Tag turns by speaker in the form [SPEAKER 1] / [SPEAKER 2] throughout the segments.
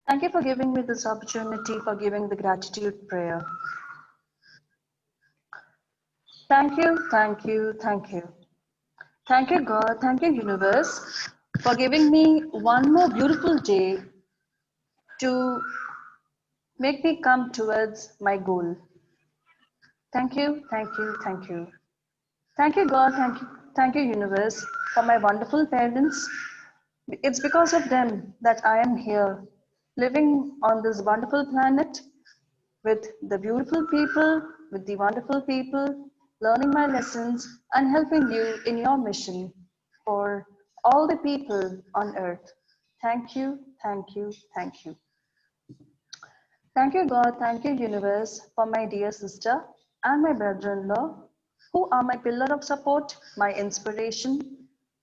[SPEAKER 1] Thank you for giving me this opportunity, for giving the gratitude prayer. Thank you, thank you, thank you. Thank you, God, thank you, universe, for giving me one more beautiful day to make me come towards my goal. Thank you, thank you, thank you. Thank you, God, thank you, universe, for my wonderful parents. It's because of them that I am here, living on this wonderful planet with the beautiful people, with the wonderful people, learning my lessons and helping you in your mission for all the people on earth. Thank you, thank you, thank you. Thank you, God, thank you, universe, for my dear sister and my brother in law, who are my pillar of support, my inspiration,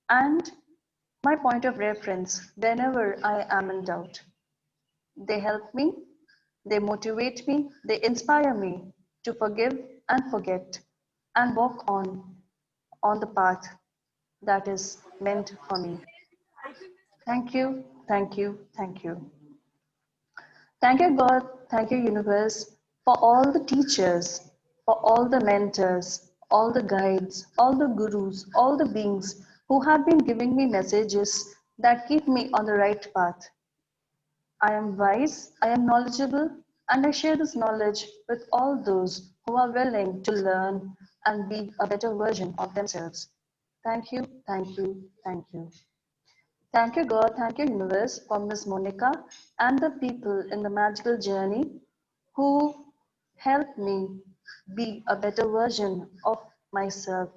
[SPEAKER 1] and my point of reference whenever I am in doubt. They help me, they motivate me, they inspire me to forgive and forget and walk on the path that is meant for me. Thank you, thank you, thank you. Thank you, God, thank you, universe, for all the teachers, for all the mentors, all the guides, all the gurus, all the beings who have been giving me messages that keep me on the right path. I am wise, I am knowledgeable, and I share this knowledge with all those who are willing to learn and be a better version of themselves. Thank you, thank you, thank you. Thank you, God, thank you, universe, for Miss Monica and the people in the magical journey who helped me be a better version of myself.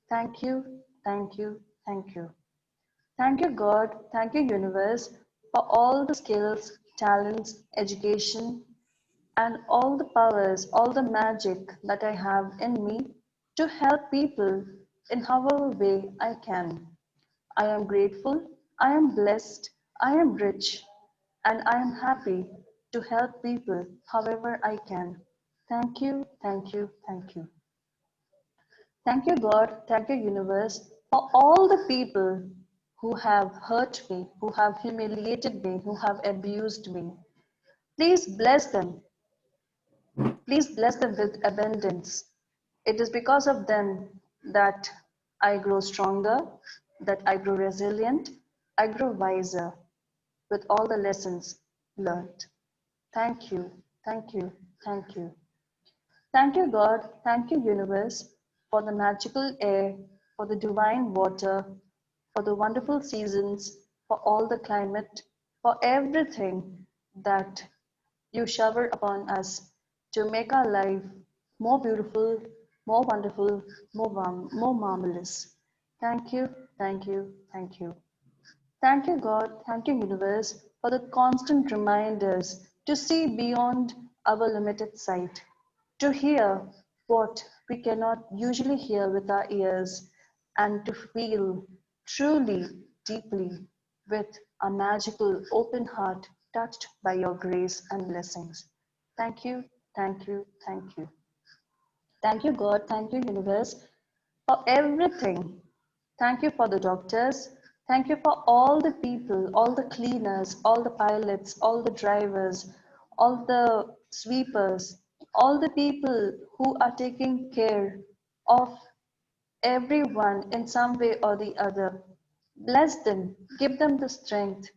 [SPEAKER 1] Thank you, thank you, thank you. Thank you, God. Thank you, universe, for all the skills, talents, education, and all the powers, all the magic that I have in me to help people in however way I can. I am grateful, I am blessed, I am rich, and I am happy to help people however I can. Thank you, thank you, thank you. Thank you, God. Thank you, universe, for all the people who have hurt me, who have humiliated me, who have abused me. Please bless them. Please bless them with abundance. It is because of them that I grow stronger, that I grow resilient, I grow wiser with all the lessons learned. Thank you, thank you, thank you. Thank you, God. Thank you, universe, for the magical air, for the divine water, for the wonderful seasons, for all the climate, for everything that you shower upon us to make our life more beautiful, more wonderful, more warm, more marvelous. Thank you, thank you, thank you. Thank you, God. Thank you, universe, for the constant reminders to see beyond our limited sight, to hear what we cannot usually hear with our ears, and to feel truly, deeply with a magical open heart touched by your grace and blessings. Thank you, thank you, thank you. Thank you, God. Thank you, universe, for everything. Thank you for the doctors. Thank you for all the people, all the cleaners, all the pilots, all the drivers, all the sweepers, all the people who are taking care of everyone in some way or the other. Bless them, give them the strength,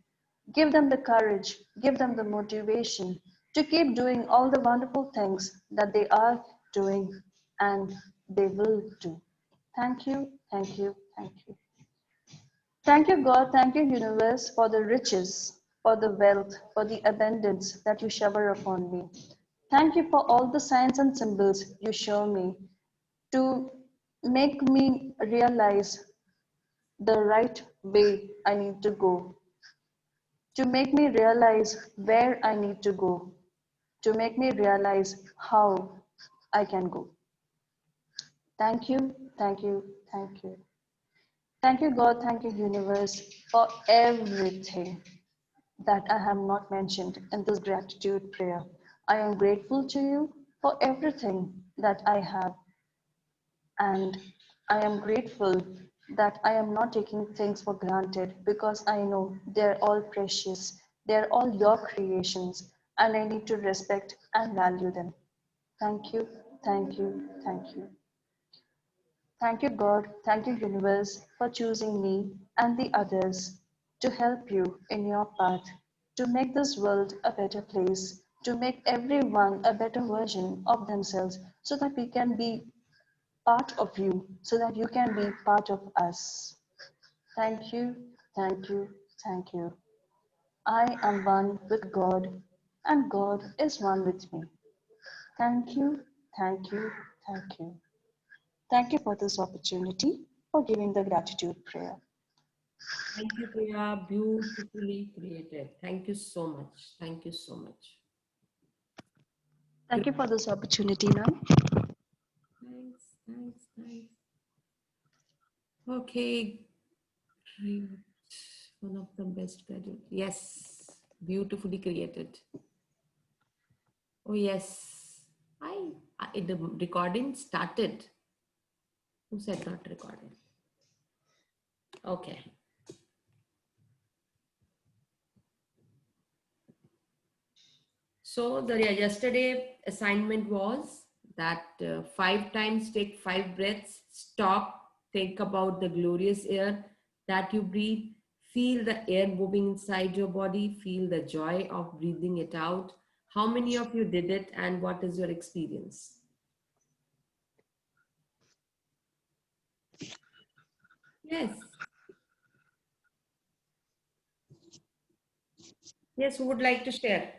[SPEAKER 1] give them the courage, give them the motivation to keep doing all the wonderful things that they are doing and they will do. Thank you, thank you, thank you. Thank you, God. Thank you, universe, for the riches, for the wealth, for the abundance that you shower upon me. Thank you for all the signs and symbols you show me to make me realize the right way I need to go, to make me realize where I need to go, to make me realize how I can go. Thank you, thank you, thank you. Thank you, God, thank you, universe, for everything that I have not mentioned in this gratitude prayer. I am grateful to you for everything that I have, and I am grateful that I am not taking things for granted because I know they're all precious. They're all your creations, and I need to respect and value them. Thank you, thank you, thank you. Thank you, God, thank you, universe, for choosing me and the others to help you in your path, to make this world a better place, to make everyone a better version of themselves so that we can be part of you, so that you can be part of us. Thank you, thank you, thank you. I am one with God, and God is one with me. Thank you, thank you, thank you. Thank you for this opportunity for giving the gratitude prayer.
[SPEAKER 2] Thank you, Priya. Beautifully created. Thank you so much. Thank you so much.
[SPEAKER 1] Thank you for this opportunity, ma'am.
[SPEAKER 2] Thanks, thanks, thanks. Okay, great. One of the best graduate. Yes, beautifully created. Oh yes, the recording started. Who said not recorded? Okay. So the yesterday assignment was that 5 times take 5 breaths, stop, think about the glorious air that you breathe, feel the air moving inside your body, feel the joy of breathing it out. How many of you did it and what is your experience? Yes. Yes, who would like to share?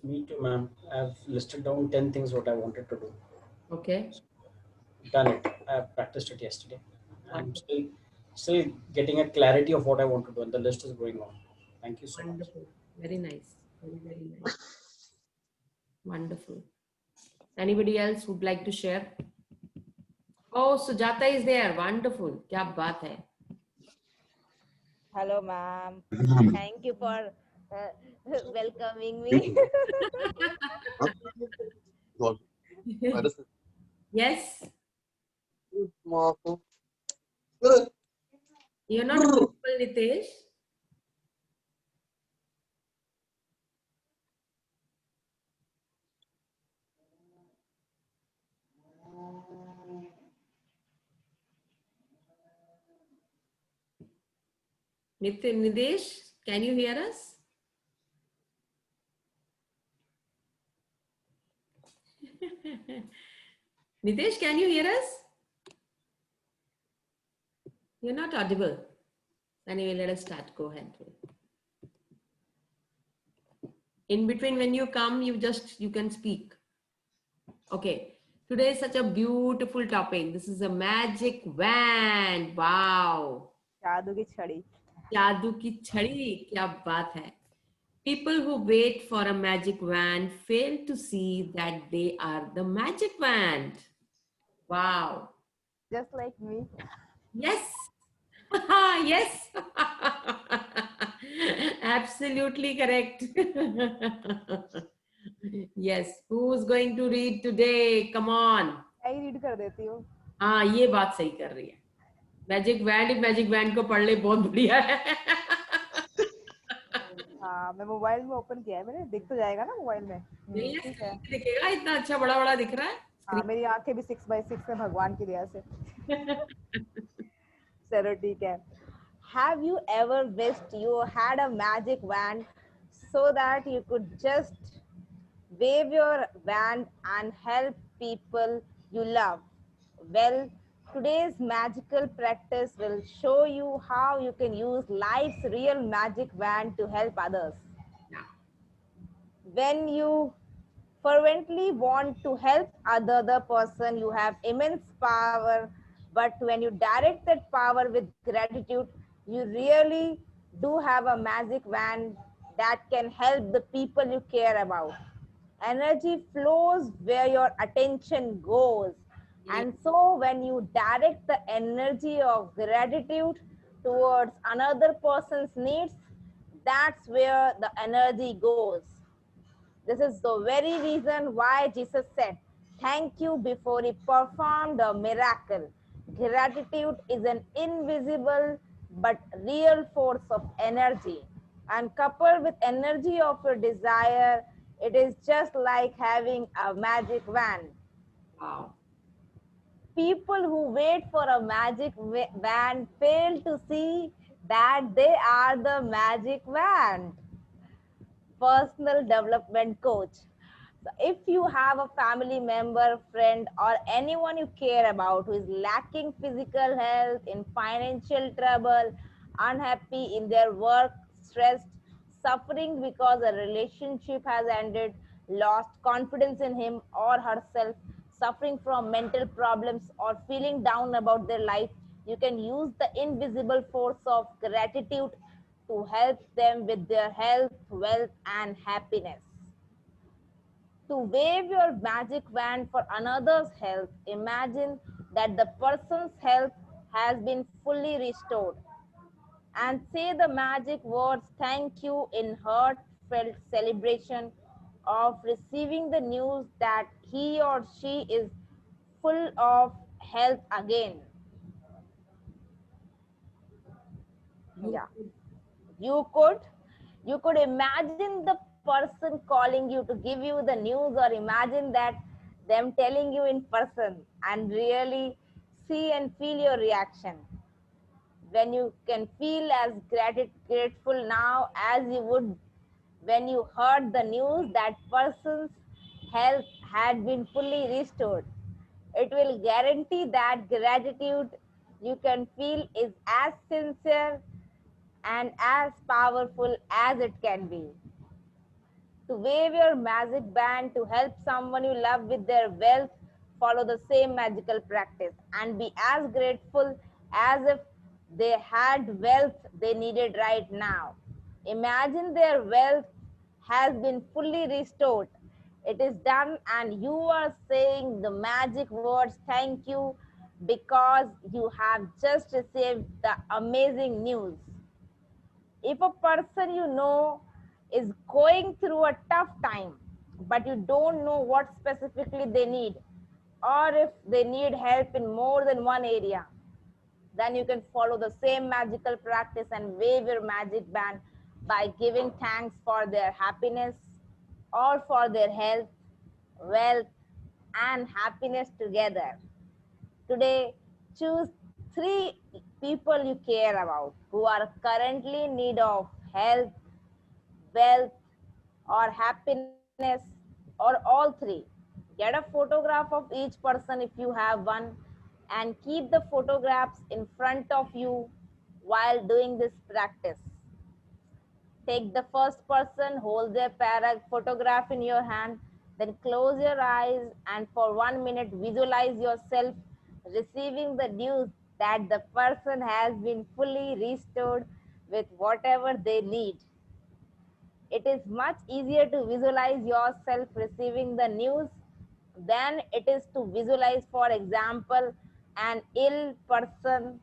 [SPEAKER 3] Me too, ma'am. I've listed down 10 things what I wanted to do.
[SPEAKER 2] Okay.
[SPEAKER 3] Done it. I practiced it yesterday. I'm
[SPEAKER 2] Wonderful.
[SPEAKER 3] still getting a clarity of what I want to do, and the list is going on. Thank you so much.
[SPEAKER 2] Wonderful. Very nice. Very, very nice. Wonderful. Anybody else would like to share? Oh, Sujata is there. Wonderful. क्या बात है?
[SPEAKER 4] Hello, ma'am. Thank you for welcoming me.
[SPEAKER 2] Yes, you're not audible, Nitesh. Nidesh, can you hear us? Nitesh, can you hear us? You're not audible. Anyway, let us start. Go ahead. In between, when you come, you can speak. Okay. Today is such a beautiful topic. This is a magic wand. Wow.
[SPEAKER 4] जादू की छड़ी.
[SPEAKER 2] जादू की छड़ी, क्या बात है. People who wait for a magic wand fail to see that they are the magic wand. Wow.
[SPEAKER 4] Just like me.
[SPEAKER 2] Yes. Yes. Absolutely correct. Yes. Who's going to read today? Come on.
[SPEAKER 4] मैं ही read कर देती हूँ.
[SPEAKER 2] हाँ, ये बात सही कर रही है. मैजिक वैन को पढ़ ले, बहुत बढ़िया है.
[SPEAKER 4] हाँ, मैं मोबाइल में ओपन किया है मैंने. दिख तो जाएगा ना मोबाइल में.
[SPEAKER 2] नहीं है,
[SPEAKER 4] ठीक है.
[SPEAKER 2] स्क्रीन में दिखेगा. इतना अच्छा बड़ा बड़ा दिख रहा है.
[SPEAKER 4] हाँ, मेरी आंखें भी 6x6 में भगवान की दया से. चलो ठीक है. Have you ever wished you had a magic wand so that you could just wave your wand and help people you love? Well, today's magical practice will show you how you can use life's real magic wand to help others.
[SPEAKER 2] Yeah.
[SPEAKER 4] When you fervently want to help other person, you have immense power. But when you direct that power with gratitude, you really do have a magic wand that can help the people you care about. Energy flows where your attention goes.
[SPEAKER 2] Yeah.
[SPEAKER 4] And so when you direct the energy of gratitude towards another person's needs, that's where the energy goes. This is the very reason why Jesus said, "Thank you" before he performed a miracle. Gratitude is an invisible but real force of energy. And coupled with energy of your desire, it is just like having a magic wand.
[SPEAKER 2] Wow.
[SPEAKER 4] People who wait for a magic wand fail to see that they are the magic wand. Personal development coach. So if you have a family member, friend, or anyone you care about who is lacking physical health, in financial trouble, unhappy in their work, stressed, suffering because a relationship has ended, lost confidence in him or herself, suffering from mental problems, or feeling down about their life, you can use the invisible force of gratitude to help them with their health, wealth, and happiness. To wave your magic wand for another's health, imagine that the person's health has been fully restored, and say the magic words thank you in heartfelt celebration of receiving the news that he or she is full of health again.
[SPEAKER 2] You
[SPEAKER 4] Yeah. You could imagine the person calling you to give you the news, or imagine that them telling you in person, and really see and feel your reaction when you can feel as grateful now as you would when you heard the news that person's health had been fully restored. It will guarantee that gratitude you can feel is as sincere and as powerful as it can be. To wave your magic band to help someone you love with their wealth, follow the same magical practice and be as grateful as if they had wealth they needed right now. Imagine their wealth has been fully restored. It is done, and you are saying the magic words thank you because you have just received the amazing news. If a person you know is going through a tough time, but you don't know what specifically they need, or if they need help in more than one area, then you can follow the same magical practice and wave your magic band by giving thanks for their happiness or for their health, wealth, and happiness together. Today, choose three people you care about who are currently in need of health, wealth, or happiness, or all three. Get a photograph of each person if you have one, and keep the photographs in front of you while doing this practice. Take the first person, hold their photograph in your hand, then close your eyes and for 1 minute visualize yourself receiving the news that the person has been fully restored with whatever they need. It is much easier to visualize yourself receiving the news than it is to visualize, for example, an ill person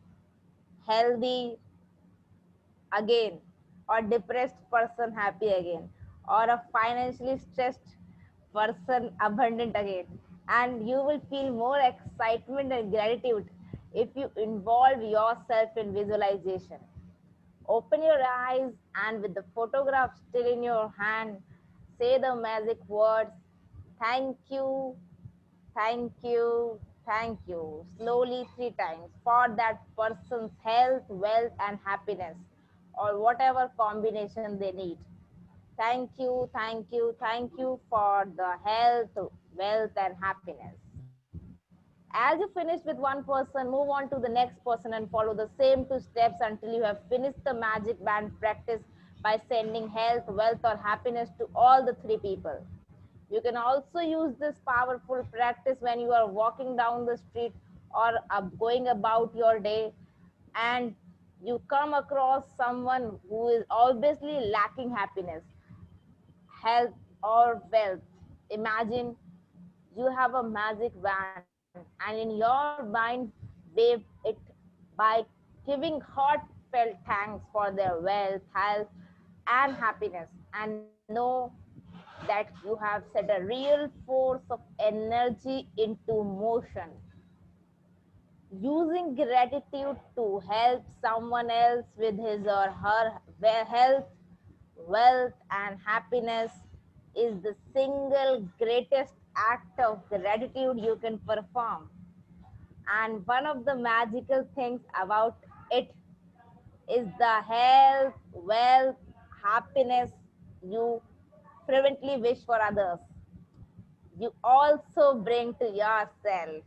[SPEAKER 4] healthy again, or depressed person happy again, or a financially stressed person abundant again. And you will feel more excitement and gratitude if you involve yourself in visualization. Open your eyes and with the photograph still in your hand, say the magic words, thank you, thank you, thank you, slowly 3 times for that person's health, wealth, and happiness, or whatever combination they need. Thank you, thank you, thank you for the health, wealth, and happiness. As you finish with one person, move on to the next person and follow the same 2 steps until you have finished the magic band practice by sending health, wealth, or happiness to all the 3 people. You can also use this powerful practice when you are walking down the street or going about your day and you come across someone who is obviously lacking happiness, health, or wealth. Imagine you have a magic wand and in your mind wave it by giving heartfelt thanks for their wealth, health, and happiness, and know that you have set a real force of energy into motion. Using gratitude to help someone else with his or her health, wealth, and happiness is the single greatest act of gratitude you can perform. And one of the magical things about it is the health, wealth, happiness you fervently wish for others, you also bring to yourself.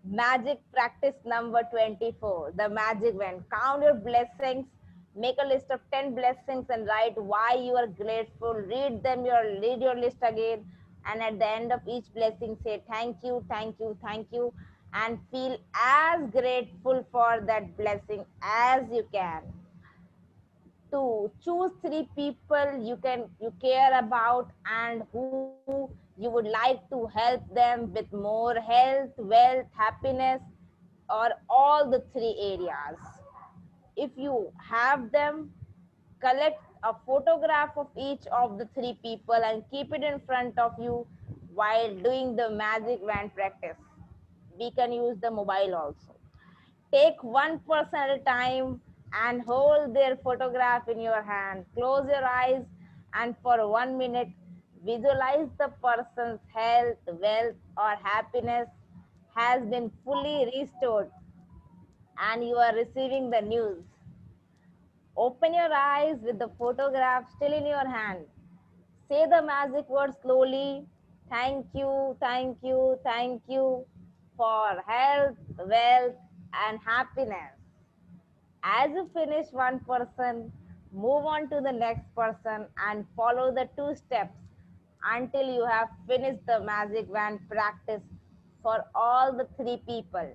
[SPEAKER 4] Magic practice number 24, the magic wand. Count your blessings, make a list of 10 blessings and write why you are grateful. Read your list again, and at the end of each blessing say thank you, thank you, thank you, and feel as grateful for that blessing as you can. To choose 3 people you care about and who you would like to help them with more health, wealth, happiness, or all the 3 areas. If you have them, collect a photograph of each of the 3 people and keep it in front of you while doing the magic wand practice. We can use the mobile also. Take one person at a time and hold their photograph in your hand. Close your eyes and for 1 minute, visualize the person's health, wealth, or happiness has been fully restored and you are receiving the news. Open your eyes with the photograph still in your hand. Say the magic word slowly. Thank you, thank you, thank you for health, wealth, and happiness. As you finish one person, move on to the next person and follow the 2 steps until you have finished the magic wand practice for all the 3 people.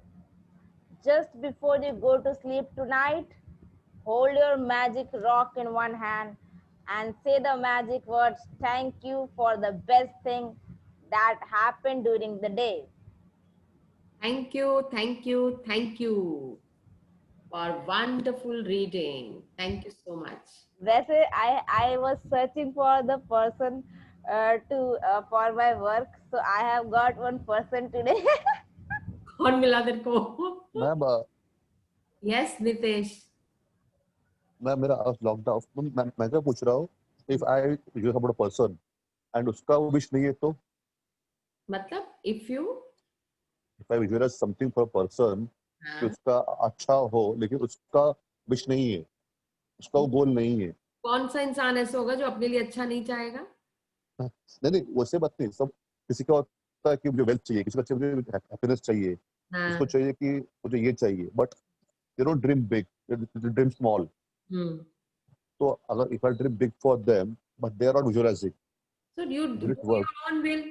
[SPEAKER 4] Just before you go to sleep tonight, hold your magic rock in one hand and say the magic words, thank you for the best thing that happened during the day.
[SPEAKER 2] Thank you, thank you, thank you for wonderful reading. Thank you so much.
[SPEAKER 4] वैसे I was searching for the person for my work, so I have got one person today.
[SPEAKER 2] कौन मिला तेरे को?
[SPEAKER 5] Ma'am
[SPEAKER 2] Yes, Nitesh.
[SPEAKER 5] Ma'am मेरा lockdown मैं क्या पूछ रहा हूँ, if I use about a person and उसका वो विश नहीं है तो
[SPEAKER 2] मतलब if you
[SPEAKER 5] if I visualize something for a person कि उसका अच्छा हो लेकिन उसका विश नहीं है, उसका वो गोल नहीं है,
[SPEAKER 2] कौन सा इंसान ऐसा होगा जो अपने लिए अच्छा नहीं चाहेगा?
[SPEAKER 5] नहीं वैसे बात नहीं, सब किसी का होता है कि मुझे वेल्थ चाहिए, किसी को चाहिए मुझे हैप्पीनेस चाहिए, किसको चाहिए कि मुझे ये चाहिए, but they don't dream big, they dream small. तो अगर if I dream big for them but they are not visualizing,
[SPEAKER 2] So you do your own will.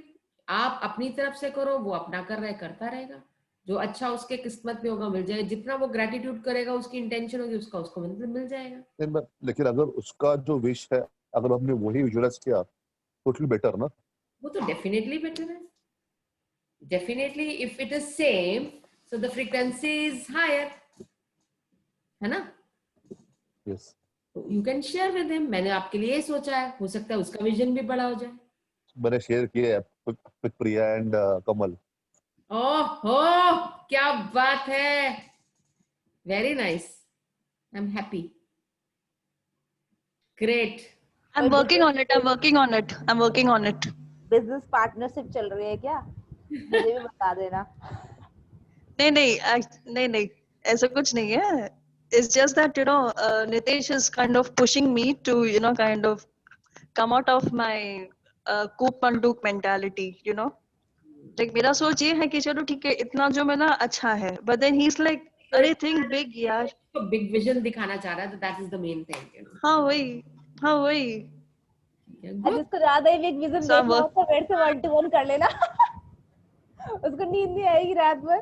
[SPEAKER 2] आप अपनी तरफ से करो, वो अपना कर रहा है करता रहेगा. जो अच्छा उसके किस्मत में होगा मिल जाएगा. जितना वो ग्रेटिट्यूड करेगा, उसकी इंटेंशन होगी, उसका उसको मतलब मिल जाएगा.
[SPEAKER 5] लेकिन अगर उसका जो विश है अगर हमने वही विजुअलाइज किया तो इट विल बेटर ना.
[SPEAKER 2] वो तो डेफिनेटली बेटर है. Definitely, if it is same, so the frequency is higher. है ना?
[SPEAKER 5] Yes,
[SPEAKER 2] You can share with him. मैंने आपके लिए सोचा है, हो सकता है उसका विजन भी बड़ा हो जाए.
[SPEAKER 5] मैंने शेयर किया है विद प्रिया एंड कमल.
[SPEAKER 2] ओहो, क्या बात है. Very nice. I'm happy. Great.
[SPEAKER 1] I'm working on it. I'm working on it. I'm working on it.
[SPEAKER 4] Business partnership चल रही है क्या? मुझे भी बता देना.
[SPEAKER 1] नहीं ऐसा कुछ नहीं है. It's just that Nitesh is kind of pushing me to kind of come out of my coop manduk mentality. Like मेरा सोच ये है कि चलो ठीक है इतना जो मेरा अच्छा है, but then he's like अरे think big यार.
[SPEAKER 2] तो big vision दिखाना चाह रहा है, तो that is the main thing.
[SPEAKER 1] हाँ वही.
[SPEAKER 4] जिसको ज्यादा ही बिग विजन देखना हो तो मेरे से 1 to 1 कर लेना. उसको नींद नहीं आएगी रात भर.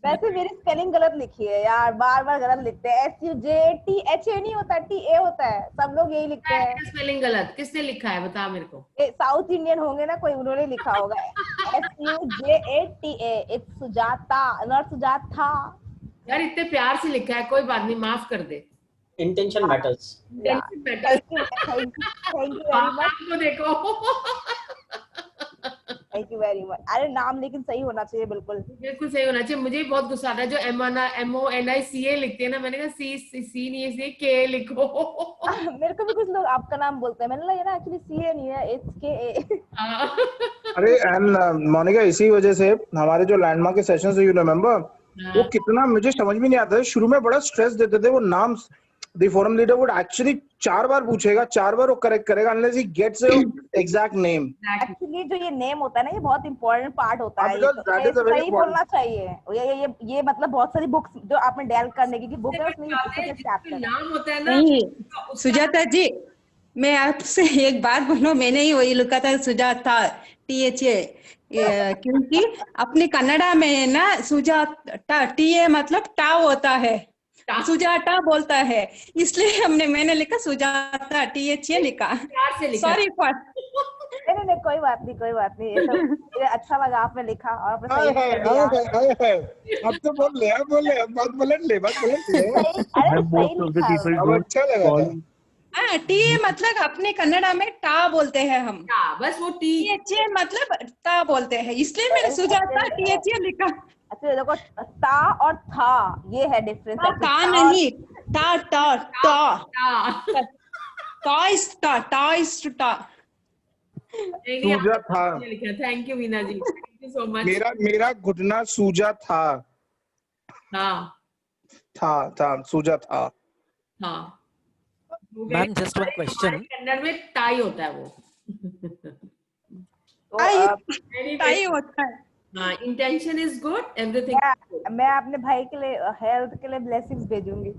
[SPEAKER 4] वैसे मेरी स्पेलिंग गलत लिखी है यार, बार गलत लिखते हैं. SUJTHA नहीं होता, TA होता है. सब लोग यही लिखते हैं.
[SPEAKER 2] स्पेलिंग गलत किसने लिखा है बता मेरे को.
[SPEAKER 4] साउथ इंडियन होंगे ना कोई, उन्होंने लिखा होगा. SUJATA. It's Sujata, not Sujata.
[SPEAKER 2] यार इतने प्यार से लिखा है, कोई बात नहीं, माफ कर दे.
[SPEAKER 3] Intention matters.
[SPEAKER 2] Intention matters.
[SPEAKER 4] Thank you very much.
[SPEAKER 2] आपको देखो.
[SPEAKER 4] Thank you very much. अरे नाम लेकिन सही होना चाहिए बिल्कुल।
[SPEAKER 2] बिल्कुल सही होना चाहिए। मुझे भी बहुत गुस्सा आता है जो MONICA लिखते हैं ना, मैंने कहा सी नहीं है, के लिखो।
[SPEAKER 4] मेरे को भी कुछ लोग आपका नाम बोलते हैं, मैंने लगा ना एक्चुअली CA नहीं है, इट्स KA।
[SPEAKER 2] हाँ।
[SPEAKER 6] अरे एंड मोनिका, इसी वजह से हमारे जो लैंडमार्क के सेशंस है, यू रिमेम्बर, वो कितना मुझे समझ में नहीं आता है। शुरू में बड़ा स्ट्रेस देते थे वो नाम। The forum leader would actually 4 बार पूछेगा, 4 बार वो करेक्ट करेगा unless he gets exact name.
[SPEAKER 4] Actually जो ये नेम होता है ना, ये बहुत इंपॉर्टेंट पार्ट होता है।
[SPEAKER 6] Because that is a very
[SPEAKER 4] सही बोलना चाहिए। ये मतलब बहुत सारी बुक्स जो आपने डेल करने की बुक है उसमें ये चैप्टर
[SPEAKER 2] नाम होता है ना।
[SPEAKER 7] नहीं सुजाता जी, मैं आपसे एक बात बोलूं, मैंने ही वही लिखा था सुजाता THA, क्योंकि अपने कन्नड़ा में ना सुजाता TA मतलब टा होता है, सुजाता बोलता है, इसलिए मैंने लिखा सुजाता THA लिखा। Sorry for.
[SPEAKER 4] नहीं कोई बात नहीं, ये सब ये अच्छा लगा आपने लिखा और आपने सही कर दिया।
[SPEAKER 6] अब तो बोल ले बात पलट ले।
[SPEAKER 4] अरे सही लिखा।
[SPEAKER 6] अब अच्छा लगा था।
[SPEAKER 7] हाँ, TA मतलब अपने कन्नड़ा में टा बोलते हैं हम,
[SPEAKER 2] बस वो
[SPEAKER 7] THA मतलब टा बोलते हैं, इसलिए मैंने सुजाता THA लिखा।
[SPEAKER 4] अच्छा देखो, ता और था ये है डिफरेंस।
[SPEAKER 7] ता नहीं, टा टा टा टा इज टा।
[SPEAKER 6] सूजा था।
[SPEAKER 2] Thank you Meena ji, thank you so much.
[SPEAKER 6] मेरा घुटना सूजा था। था सूजा था।
[SPEAKER 2] हाँ
[SPEAKER 8] ma'am, just one question.
[SPEAKER 2] Kannada में टाई होता है वो।
[SPEAKER 7] टाई होता है।
[SPEAKER 2] हाँ, इंटेंशन इज गुड, एवरीथिंग।
[SPEAKER 4] मैं अपने भाई के लिए हेल्थ के लिए ब्लेसिंग्स भेजूंगी।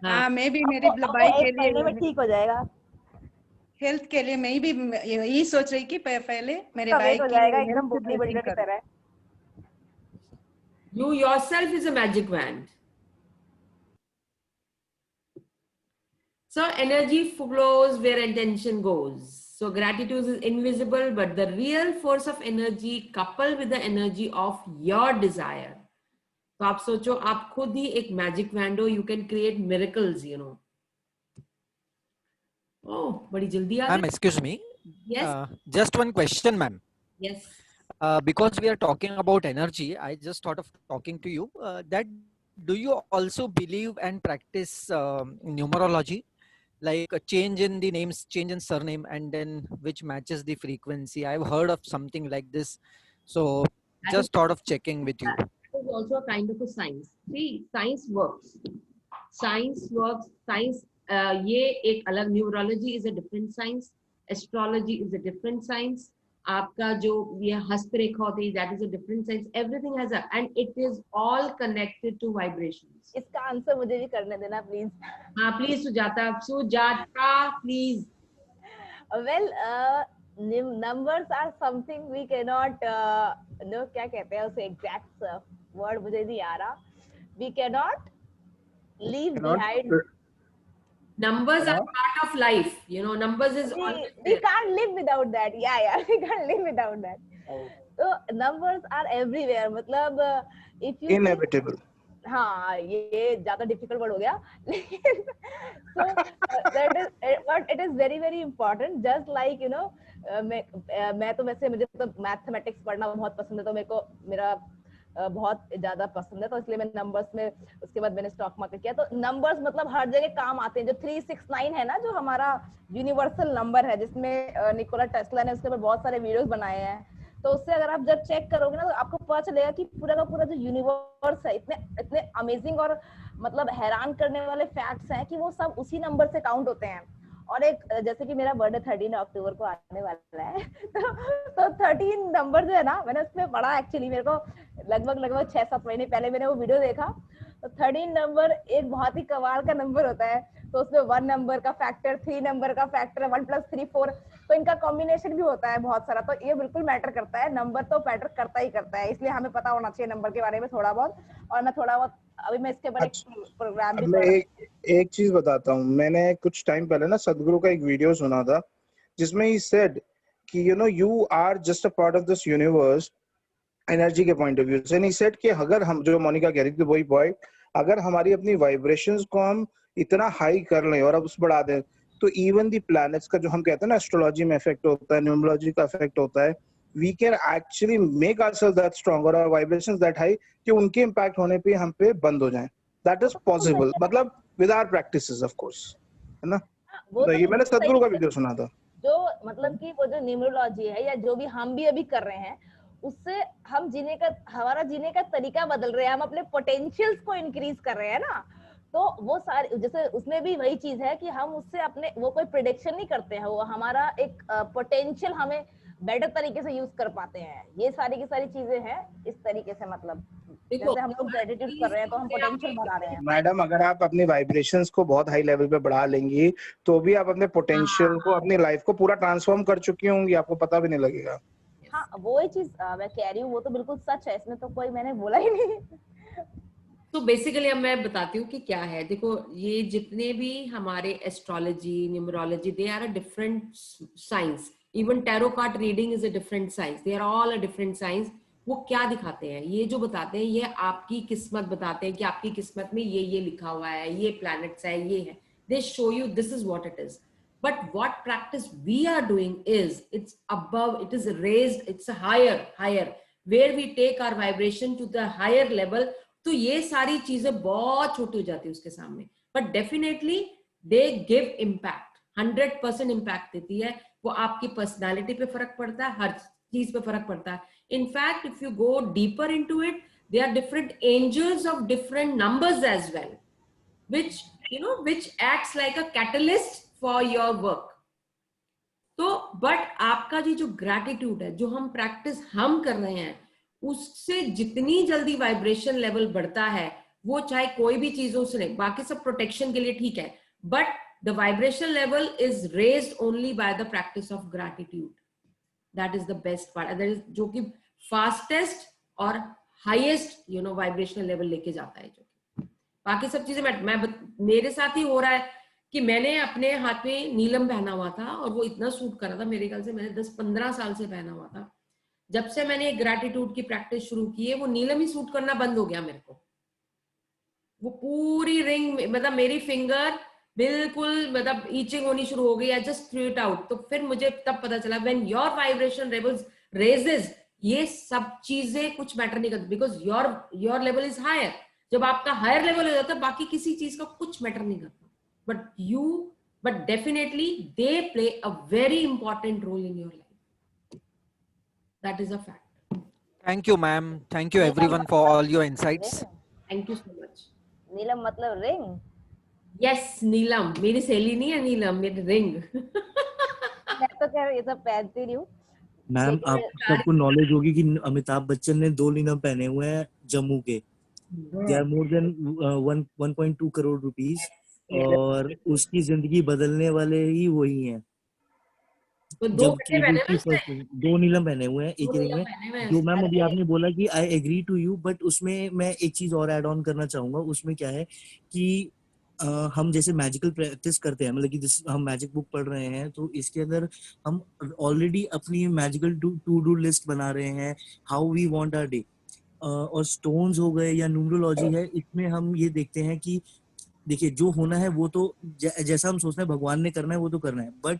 [SPEAKER 7] हाँ, मैं भी मेरे भाई के लिए
[SPEAKER 4] में ठीक हो जाएगा।
[SPEAKER 7] हेल्थ के लिए मैं भी यही सोच रही कि पहले मेरे भाई
[SPEAKER 4] हो
[SPEAKER 7] की
[SPEAKER 4] जाएगा एकदम बुकनी बड़ी की तरह।
[SPEAKER 2] You yourself is a magic wand. So energy flows where intention goes. So gratitude is invisible, but the real force of energy coupled with the energy of your desire. तो आप सोचो, आप खुद ही एक मैजिक वैंड हो, you can create miracles, you know. Oh, बड़ी जल्दी आ गई।
[SPEAKER 8] Ma'am, excuse me.
[SPEAKER 2] Yes.
[SPEAKER 8] Just one question, ma'am.
[SPEAKER 2] Yes.
[SPEAKER 8] Because we are talking about energy, I just thought of talking to you. That do you also believe and practice numerology, like a change in the names, change in surname, and then which matches the frequency? I've heard of something like this, so just thought of checking with you.
[SPEAKER 2] That is also a kind of a science. See, science works. Science works. Science. ये एक अलग, numerology is a different science, astrology is a different science, आपका जो ये हस्तरेखा होती है that is a different science, everything has a, and it is all connected to vibrations.
[SPEAKER 4] इसका आंसर मुझे भी करने देना प्लीज।
[SPEAKER 2] हाँ please Sujata please.
[SPEAKER 4] Well numbers are something we cannot know, क्या कहते हैं उसे, exact word मुझे नहीं आ रहा। We cannot leave behind.
[SPEAKER 2] Numbers are part of life, you know. Numbers is always
[SPEAKER 4] we can't live without that. Yeah, we can't live without that. So numbers are everywhere. मतलब if you
[SPEAKER 6] inevitable.
[SPEAKER 4] हाँ, ये ज्यादा difficult word हो गया, लेकिन so that is but it is very very important. Just like you know, मैं तो वैसे, मुझे तो मैथमेटिक्स पढ़ना बहुत पसंद है, तो मेरे को मेरा बहुत ज्यादा पसंद है, तो इसलिए मैं नंबर्स में, उसके बाद मैंने स्टॉक मार्केट किया। तो नंबर्स मतलब हर जगह काम आते हैं। जो 369 है ना, जो हमारा यूनिवर्सल नंबर है, जिसमें निकोला टेस्ला ने उसके ऊपर बहुत सारे वीडियोस बनाए हैं, तो उससे अगर आप जब चेक करोगे ना, तो आपको पता चलेगा कि पूरा का पूरा जो यूनिवर्स है, इतने अमेजिंग और मतलब हैरान करने वाले फैक्ट्स हैं कि वो सब उसी नंबर से काउंट होते हैं। और एक, जैसे कि मेरा बर्थडे 13 अक्टूबर को आने वाला है, तो 13 नंबर जो है ना, मैंने उसमें पढ़ा, एक्चुअली मेरे को लगभग 6-7 महीने पहले मैंने वो वीडियो देखा। तो 13 नंबर एक बहुत ही कमाल का नंबर होता है। तो उसमें 1 नंबर का फैक्टर, 3 नंबर का फैक्टर, 1 + 3 4, तो इनका कॉम्बिनेशन भी होता है बहुत सारा। तो ये बिल्कुल मैटर करता है, नंबर तो मैटर करता ही करता है, इसलिए हमें पता होना चाहिए नंबर के बारे में थोड़ा बहुत। और मैं थोड़ा बहुत, अभी मैं इसके बारे में प्रोग्राम भी,
[SPEAKER 6] मैं एक चीज बताता हूँ। मैंने कुछ टाइम पहले ना सदगुरु का एक वीडियो सुना था, जिसमें ही सेड कि you know you are just a part of this universe, energy के पॉइंट ऑफ व्यू से। नहीं सेड कि अगर हम, जो मोनिका कह रही थी वही पॉइंट, अगर हमारी अपनी वाइब्रेशंस को हम इतना हाई कर लें और अब उस बढ़ा दें, तो इवन दी प्लैनेट्स का, जो हम कहते हैं ना एस्ट्रोलॉजी में इफेक्ट होता है, न्यूमरोलॉजी का इफेक्ट होता है, we can actually make ourselves that strong or our vibrations that high कि उनके impact होने पे हम पे बंद हो जाएं. That is possible. मतलब with our practices of course, है ना?
[SPEAKER 4] वो
[SPEAKER 6] तो
[SPEAKER 4] तो
[SPEAKER 6] ये मैंने
[SPEAKER 4] बिल्कुल
[SPEAKER 6] सदगुरु का
[SPEAKER 4] सही
[SPEAKER 6] वीडियो सुना था.
[SPEAKER 4] जो मतलब कि वो जो न्यूमरोलॉजी है या जो भी हम भी अभी कर रहे हैं उससे हम हमारा जीने का तरीका बदल रहे हैं, हम अपने पोटेंशियल्स को इंक्रीज कर रहे हैं ना. तो वो सारे जैसे उसमें भी वही चीज है कि हम उससे अपने वो कोई प्रिडिक्शन नहीं करते हैं, वो हमारा एक पोटेंशियल हमें बेटर तरीके से यूज कर पाते हैं. ये सारी की सारी चीजें हैं इस तरीके से. मतलब जैसे हम लोग ग्रेटिट्यूड कर रहे हैं तो हम पोटेंशियल बढ़ा रहे हैं.
[SPEAKER 6] मैडम अगर आप अपनी वाइब्रेशंस को बहुत हाई लेवल पे बढ़ा लेंगी तो भी आप अपने पोटेंशियल को, अपनी लाइफ को पूरा ट्रांसफॉर्म कर चुकी होंगी, आपको पता भी नहीं लगेगा.
[SPEAKER 4] हाँ वो ही चीज मैं कह रही हूँ, वो तो बिल्कुल सच है, इसमें तो कोई मैंने बोला ही नहीं.
[SPEAKER 2] तो बेसिकली अब मैं बताती हूँ कि क्या है. देखो ये जितने भी हमारे astrology, numerology, they are a different science. Even tarot card reading is a different science. They are all a different science. वो क्या दिखाते हैं, ये जो बताते हैं ये आपकी किस्मत बताते हैं कि आपकी किस्मत में ये लिखा हुआ है, ये प्लैनेट्स है, ये है. दे show you this is what it is. But what practice we are doing is it's above, it is raised, it's a higher, where we take our vibration to the higher level. तो ये सारी चीजें बहुत छोटी हो जाती है उसके सामने. But definitely they give impact, 100% impact देती है. वो आपकी पर्सनालिटी पे फर्क पड़ता है, हर चीज पे फर्क पड़ता है. In fact, if you go deeper into it, there are different angels of different numbers as well, which acts like a catalyst for your work. तो बट आपका जो ग्रैटिट्यूड है, जो हम प्रैक्टिस हम कर रहे हैं, उससे जितनी जल्दी वाइब्रेशन लेवल बढ़ता है, वो चाहे कोई भी चीजों से नहीं, बाकी सब प्रोटेक्शन के लिए ठीक है, but the vibration level is raised only by the practice of gratitude. That is the best part, that is जो कि फास्टेस्ट और हाईएस्ट वाइब्रेशनल लेवल लेके जाता है. जो बाकी सब चीजें मेरे साथ ही हो रहा है कि मैंने अपने हाथ में नीलम पहना हुआ था और वो इतना सूट कर रहा था. मेरे ख्याल से मैंने 10-15 साल से पहना हुआ था. जब से मैंने ग्रैटिट्यूड की प्रैक्टिस शुरू की है, वो नीलम ही सूट करना बंद हो गया मेरे को. वो पूरी रिंग, मतलब मेरी फिंगर बिल्कुल मतलब ईचिंग होनी शुरू हो गई. I just threw it out. तो फिर मुझे तब पता चला when your vibration levels raises, ये सब चीजें कुछ मैटर नहीं करती, because your level is higher. जब आपका हायर लेवल हो जाता है, बाकी किसी चीज का कुछ मैटर नहीं करता. But definitely they play a very important role in your life. That is a fact.
[SPEAKER 8] Thank you, ma'am. Thank you everyone for all your insights.
[SPEAKER 2] Thank you so much.
[SPEAKER 4] नीलम मतलब रिंग.
[SPEAKER 2] Yes, नीलम मेरी सहेली नहीं है, नीलम मेरी ring.
[SPEAKER 4] मैं तो कह रही ये सब पहनती नहीं हूँ.
[SPEAKER 9] मैम आपको सबको नॉलेज होगी कि अमिताभ बच्चन ने 2 नीलम पहने हुए हैं जम्मू के. They are more than 1.2 crore rupees, और उसकी जिंदगी बदलने वाले ही वही हैं.
[SPEAKER 2] तो
[SPEAKER 9] जब 2 नीलम पहने हुए हैं एक रिंग में. जो मैम अभी आपने बोला कि I agree to you, but उसमें मैं एक चीज और ऐड ऑन करना चाहूंगा. उसमें क्या है कि हम जैसे मैजिकल प्रैक्टिस करते हैं, मतलब कि हम मैजिक बुक पढ़ रहे हैं, तो इसके अंदर हम ऑलरेडी अपनी मैजिकल टू डू लिस्ट बना रहे हैं, how we want our day. और स्टोन्स हो गए या न्यूमरोलॉजी है, इसमें हम ये देखते हैं कि देखिए जो होना है वो तो जैसा हम सोचते हैं भगवान ने करना है वो तो करना है, बट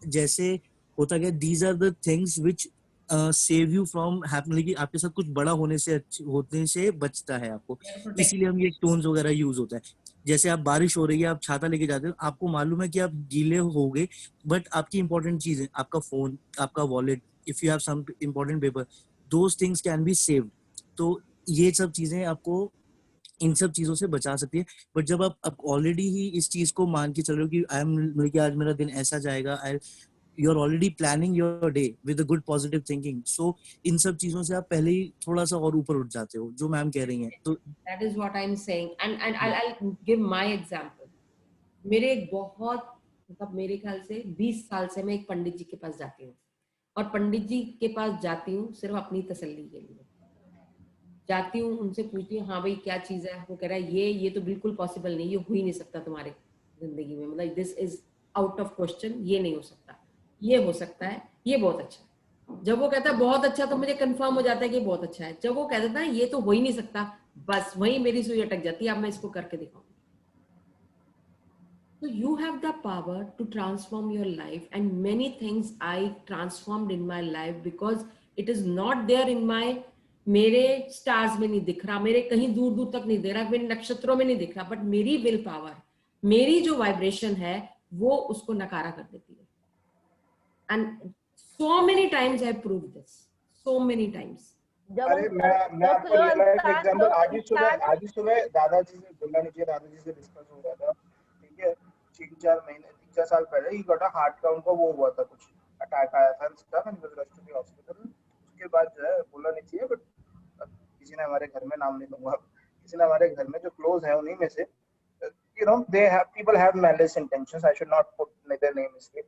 [SPEAKER 9] जैसे होता क्या, these are the things which save you from happening, कि आपके साथ कुछ बड़ा होने से बचता है आपको. इसीलिए हम ये स्टोन्स वगैरह यूज होता है. जैसे आप बारिश हो रही है, आप छाता लेके जाते हो, आपको मालूम है कि आप गीले हो गए, बट आपकी इंपॉर्टेंट चीज है, आपका फोन, आपका wallet, if you have some important paper, those things can be saved. तो ये सब चीजें आपको इन सब चीजों से बचा सकती है. बट जब आप ऑलरेडी ही इस चीज को मान के चल रहे हो कि आज मेरा दिन ऐसा जाएगा, you are already planning your day with a good positive thinking, so इन सब चीजों से आप पहले ही थोड़ा सा और ऊपर उठ जाते हो, जो मैम कह रही हैं. तो
[SPEAKER 2] that is what I am saying. And I'll give my example. मेरे बहुत मतलब मेरे ख्याल से 20 साल से मैं एक पंडित जी के पास जाती हूँ, और पंडित जी के पास जाती हूँ सिर्फ अपनी तसल्ली के लिए जाती हूँ. उनसे पूछती हूँ हाँ भाई क्या चीज है. वो कह रहा है ये तो बिल्कुल पॉसिबल नहीं, ये हो ही नहीं सकता तुम्हारे जिंदगी में, मतलब this is out of question, ये नहीं हो सकता, ये हो सकता है, ये बहुत अच्छा है. जब वो कहता है बहुत अच्छा, तो मुझे कंफर्म हो जाता है कि बहुत अच्छा है. जब वो कह देता है ये तो हो ही नहीं सकता, बस वहीं मेरी सुई अटक जाती है, अब मैं इसको करके दिखाऊंगी. So you have the power to transform your life, and many things I transformed in my life because it is not there in my, मेरे स्टार्स में नहीं दिख रहा, मेरे कहीं दूर दूर तक नहीं दे रहा, मेरे नक्षत्रों में नहीं दिख रहा, बट मेरी विल पावर, मेरी जो वाइब्रेशन है वो उसको नकारा कर देती है। And so many times I prove this, so many times.
[SPEAKER 6] अरे मैं आपको रियल लाइफ एग्जांपल, आज ही सुबह दादाजी से, बोलना नहीं चाहिए, दादाजी से डिस्कस हो रहा था, ठीक है, 3-4 साल पहले ही गॉट हार्ट का उनको वो हुआ था, कुछ अटैक आया था stuff and was rushed to the hospital. उसके बाद जो है, बोलना नहीं चाहिए, बट किसी ने हमारे घर में, नाम नहीं लूंगा, किसी ने हमारे घर में जो क्लोज है उन्हीं में से, you know, people have malice intentions, I should not put their name इसलिए,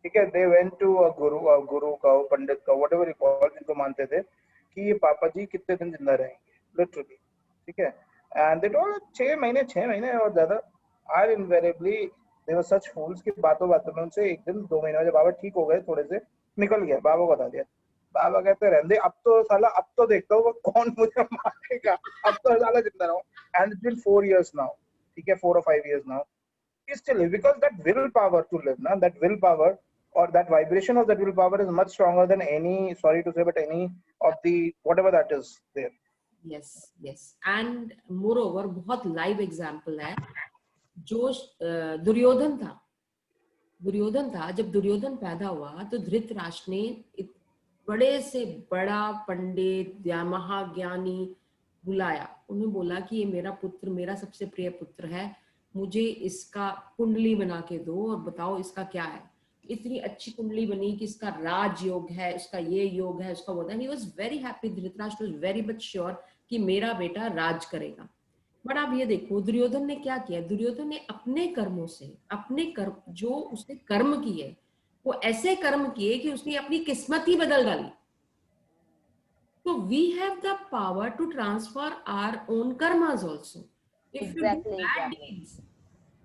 [SPEAKER 6] ठीक है, they went to a guru का, पंडित का, whatever you call, जिनको मानते थे कि ये पापा जी कितने दिन जिंदा रहेंगे, लिटरली, ठीक है, and they told 6 महीने और ज्यादा। are invariably they were such fools कि बातों में उनसे एक दिन 2 महीने में जब बाबा ठीक हो गए, थोड़े से निकल गया, बाबा को बता दिया, बाबा कहते रहने, अब तो साला, अब तो देखता हूँ वो कौन मुझे मारेगा, अब तो साला जिंदा रहूं। and it's been 4 years now, ठीक है, 4 or 5 years now, he still live, because that willpower to live, na, that willpower or that vibration of that willpower is much stronger than any, sorry to say, but any of the whatever that is there.
[SPEAKER 2] yes and moreover बहुत live example है, जो दुर्योधन था, जब दुर्योधन पैदा हुआ तो धृतराष्ट्र ने बड़े से बड़ा पंडित या महाज्ञानी बुलाया, उन्हें बोला कि ये मेरा पुत्र, मेरा सबसे प्रिय पुत्र है, मुझे इसका कुंडली बना के दो और बताओ इसका क्या है। इतनी अच्छी कुंडली बनी कि इसका राज योग है, इसका ये योग है, उसका वो है। He was very happy, Dhritarashtra was very much sure कि मेरा बेटा राज करेगा। बट आप ये देखो दुर्योधन ने क्या किया, दुर्योधन ने अपने कर्मों से, अपने कर्म, जो उसने कर्म किए वो ऐसे कर्म किए कि उसने अपनी किस्मत ही बदल डाली। So we have the power to transfer our own karmas also. If you do bad deeds,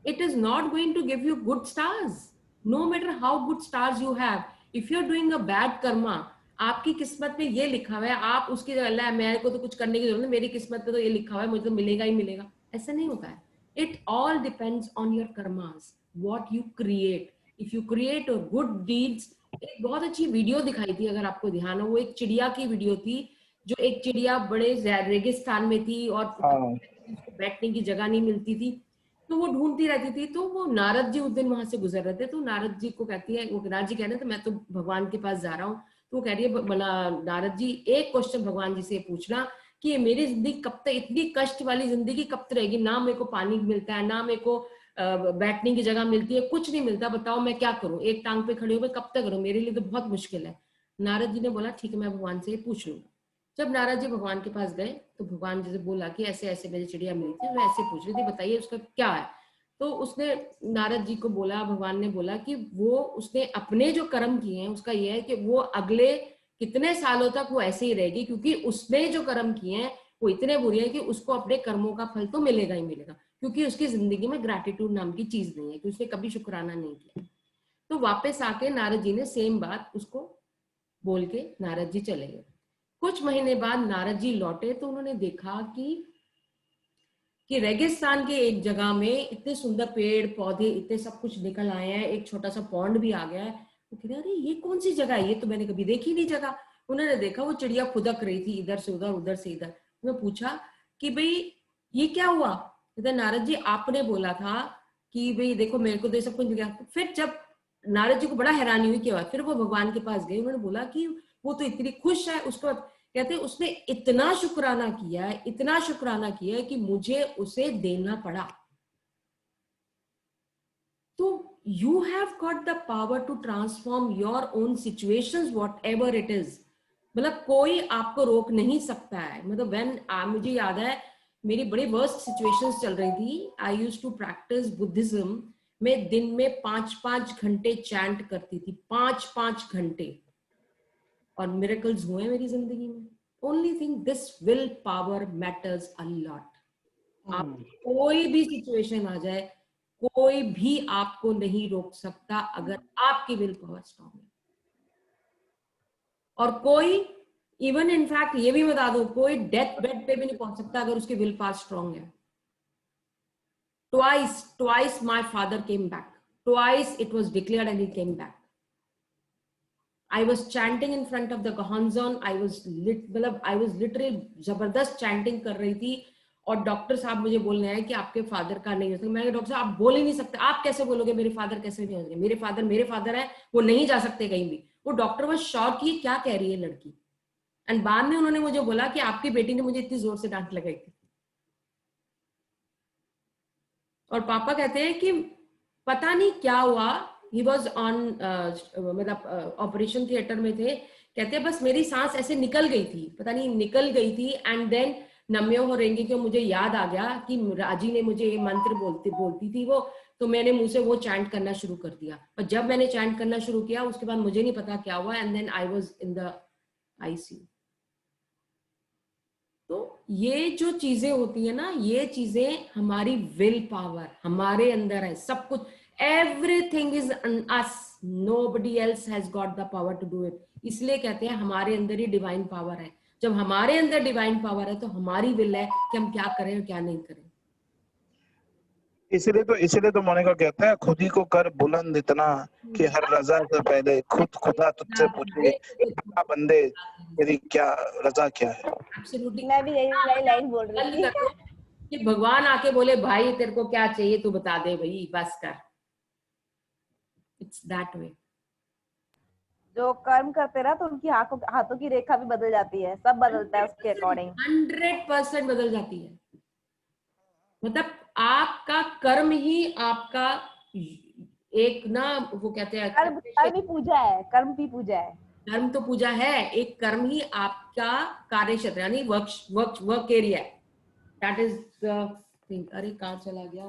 [SPEAKER 2] it is not going to give you good stars. No matter how good stars you have, if you're doing a bad karma, आपकी किस्मत में ये लिखा हुआ है, आप उसकी जगह मेरे को तो कुछ करने की जरूरत नहीं, मेरी किस्मत में तो ये लिखा हुआ है, मुझे तो मिलेगा ही मिलेगा, ऐसा नहीं होता है। It all depends on your karmas, what you create. If you create a good deeds, एक बहुत अच्छी वीडियो दिखाई थी, अगर आपको ध्यान हो, वो एक चिड़िया की वीडियो थी, जो एक चिड़िया बड़े रेगिस्तान में थी और उसको बैठने की जगह नहीं मिलती थी, तो वो ढूंढती रहती थी। तो वो नारद जी उस दिन वहां से गुजर रहे थे, तो नारद जी को कहती है, वो नारद जी कह रहे थे मैं तो भगवान के पास जा रहा हूँ, तो वो कह रही है नारद जी एक क्वेश्चन भगवान जी से पूछना कि ये मेरी जिंदगी कब तक, इतनी कष्ट वाली जिंदगी कब तक रहेगी, ना मेरे को पानी मिलता है, ना मेरे को बैठने की जगह मिलती है, कुछ नहीं मिलता, बताओ मैं क्या करूं, एक टांग पे खड़े हो मैं कब तक करूं, मेरे लिए तो बहुत मुश्किल है। नारद जी ने बोला ठीक है मैं भगवान से पूछ लूंगा। जब नारद जी भगवान के पास गए तो भगवान जी से बोला कि ऐसे ऐसे मेरी चिड़िया मिली थी, मैं ऐसे पूछ रही थी, बताइए उसका क्या है। तो उसने नारद जी को बोला, भगवान ने बोला कि वो उसने अपने जो कर्म किए हैं उसका ये है कि वो अगले कितने सालों तक वो ऐसे ही रहेगी, क्योंकि उसने जो कर्म किए हैं वो इतने बुरे हैं कि उसको अपने कर्मों का फल तो मिलेगा ही मिलेगा, क्योंकि उसकी जिंदगी में ग्रैटिट्यूड नाम की चीज नहीं है, कि उसने कभी शुक्राना नहीं किया। तो वापस आके नारद जी ने सेम बात उसको बोल के नारद जी चले गए। कुछ महीने बाद नारद जी लौटे तो उन्होंने देखा कि रेगिस्तान के एक जगह में इतने सुंदर पेड़ पौधे इतने सब कुछ निकल आए हैं, एक छोटा सा पॉन्ड भी आ गया है। वो कह रहे अरे ये कौन सी जगह है, ये तो मैंने कभी देखी नहीं जगह। उन्होंने देखा वो चिड़िया खुदक रही थी इधर से उधर, उधर से इधर। उन्होंने पूछा कि भाई ये क्या हुआ। कहते नारद जी आपने बोला था कि भाई देखो मेरे को तो सब कुछ मिल गया। फिर जब नारद जी को बड़ा हैरानी हुई क्या हुआ, फिर वो भगवान के पास गए, उन्होंने बोला कि वो तो इतनी खुश है। उसको कहते उसने इतना शुक्राना किया है, इतना शुक्राना किया है कि मुझे उसे देना पड़ा। तो you have got the power to transform your own situations whatever it is। मतलब कोई आपको रोक नहीं सकता है। मतलब मुझे याद है मेरी बड़ी वर्स्ट सिचुएशंस चल रही थी। I used to practise Buddhism. मैं दिन में 5-5 घंटे चैंट करती थी, 5-5 घंटे, और मिरेकल्स हुए मेरी जिंदगी में। Only thing this will power matters a lot. आप कोई भी सिचुएशन आ जाए, कोई भी आपको नहीं रोक सकता अगर आपकी विल पावर स्ट्रॉन्ग है। और कोई इवन इनफैक्ट ये भी बता दो, कोई डेथ बेड पे भी नहीं पहुंच सकता अगर उसकी विल पावर स्ट्रॉन्ग है। Twice my father came back. Twice it was declared and he came back. I was chanting in front of the Gohanzon. I was literally जबरदस्त chanting कर रही थी, और डॉक्टर साहब मुझे बोलने आए कि आपके फादर का नहीं हो सकता। मैं डॉक्टर साहब आप बोल ही नहीं सकते, आप कैसे बोलोगे मेरे फादर कैसे नहीं हो सकते? मेरे फादर है, वो नहीं जा सकते कहीं भी। वो डॉक्टर वो शॉक ही क्या कह रही है लड़की। एंड बाद में उन्होंने मुझे बोला कि आपकी बेटी ने मुझे इतनी जोर से डांट लगाई थी। और पापा कहते हैं कि पता नहीं क्या हुआ, ही वॉज ऑन मतलब ऑपरेशन थिएटर में थे, कहते हैं बस मेरी सांस ऐसे निकल गई थी, पता नहीं निकल गई थी, एंड देन नम्यो हो रहेंगे कि मुझे याद आ गया कि राजी ने मुझे ये मंत्र बोलती थी वो, तो मैंने मुंह से वो चैंट करना शुरू कर दिया। और जब मैंने चैंट करना शुरू किया उसके बाद मुझे नहीं पता क्या हुआ, and then I was in the ICU. तो ये जो चीजें होती है ना, ये चीजें हमारी विल पावर हमारे अंदर है, सब कुछ, everything is us, nobody else has got the power to do it. इसलिए कहते हैं हमारे अंदर ही डिवाइन पावर है। जब हमारे अंदर डिवाइन पावर है तो हमारी विल है कि हम क्या करें और क्या नहीं करें।
[SPEAKER 6] इसीलिए तो मोनिका कहते हैं खुद ही को कर बुलंद इतना कि हर रजा से पहले खुदा तुझसे पूछे बंदे तेरी क्या रजा क्या है।
[SPEAKER 2] एब्सोल्युटली,
[SPEAKER 4] मैं भी यही लाइन बोल रही थी
[SPEAKER 2] कि भगवान आके बोले भाई तेरे को क्या चाहिए तू बता दे भाई, बस कर। It's that way.
[SPEAKER 4] जो कर्म करते रहा तो उनकी हाथों की रेखा भी बदल जाती है, सब बदलता है उसके अकॉर्डिंग।
[SPEAKER 2] 100% बदल जाती है। मतलब आपका कर्म ही आपका एक ना, वो कहते हैं
[SPEAKER 4] कर्म भी पूजा है, कर्म भी पूजा है।
[SPEAKER 2] कर्म तो पूजा है, एक कर्म ही आपका कार्य क्षेत्र यानी वर्क एरिया है। That is the thing. अरे कहाँ चला गया,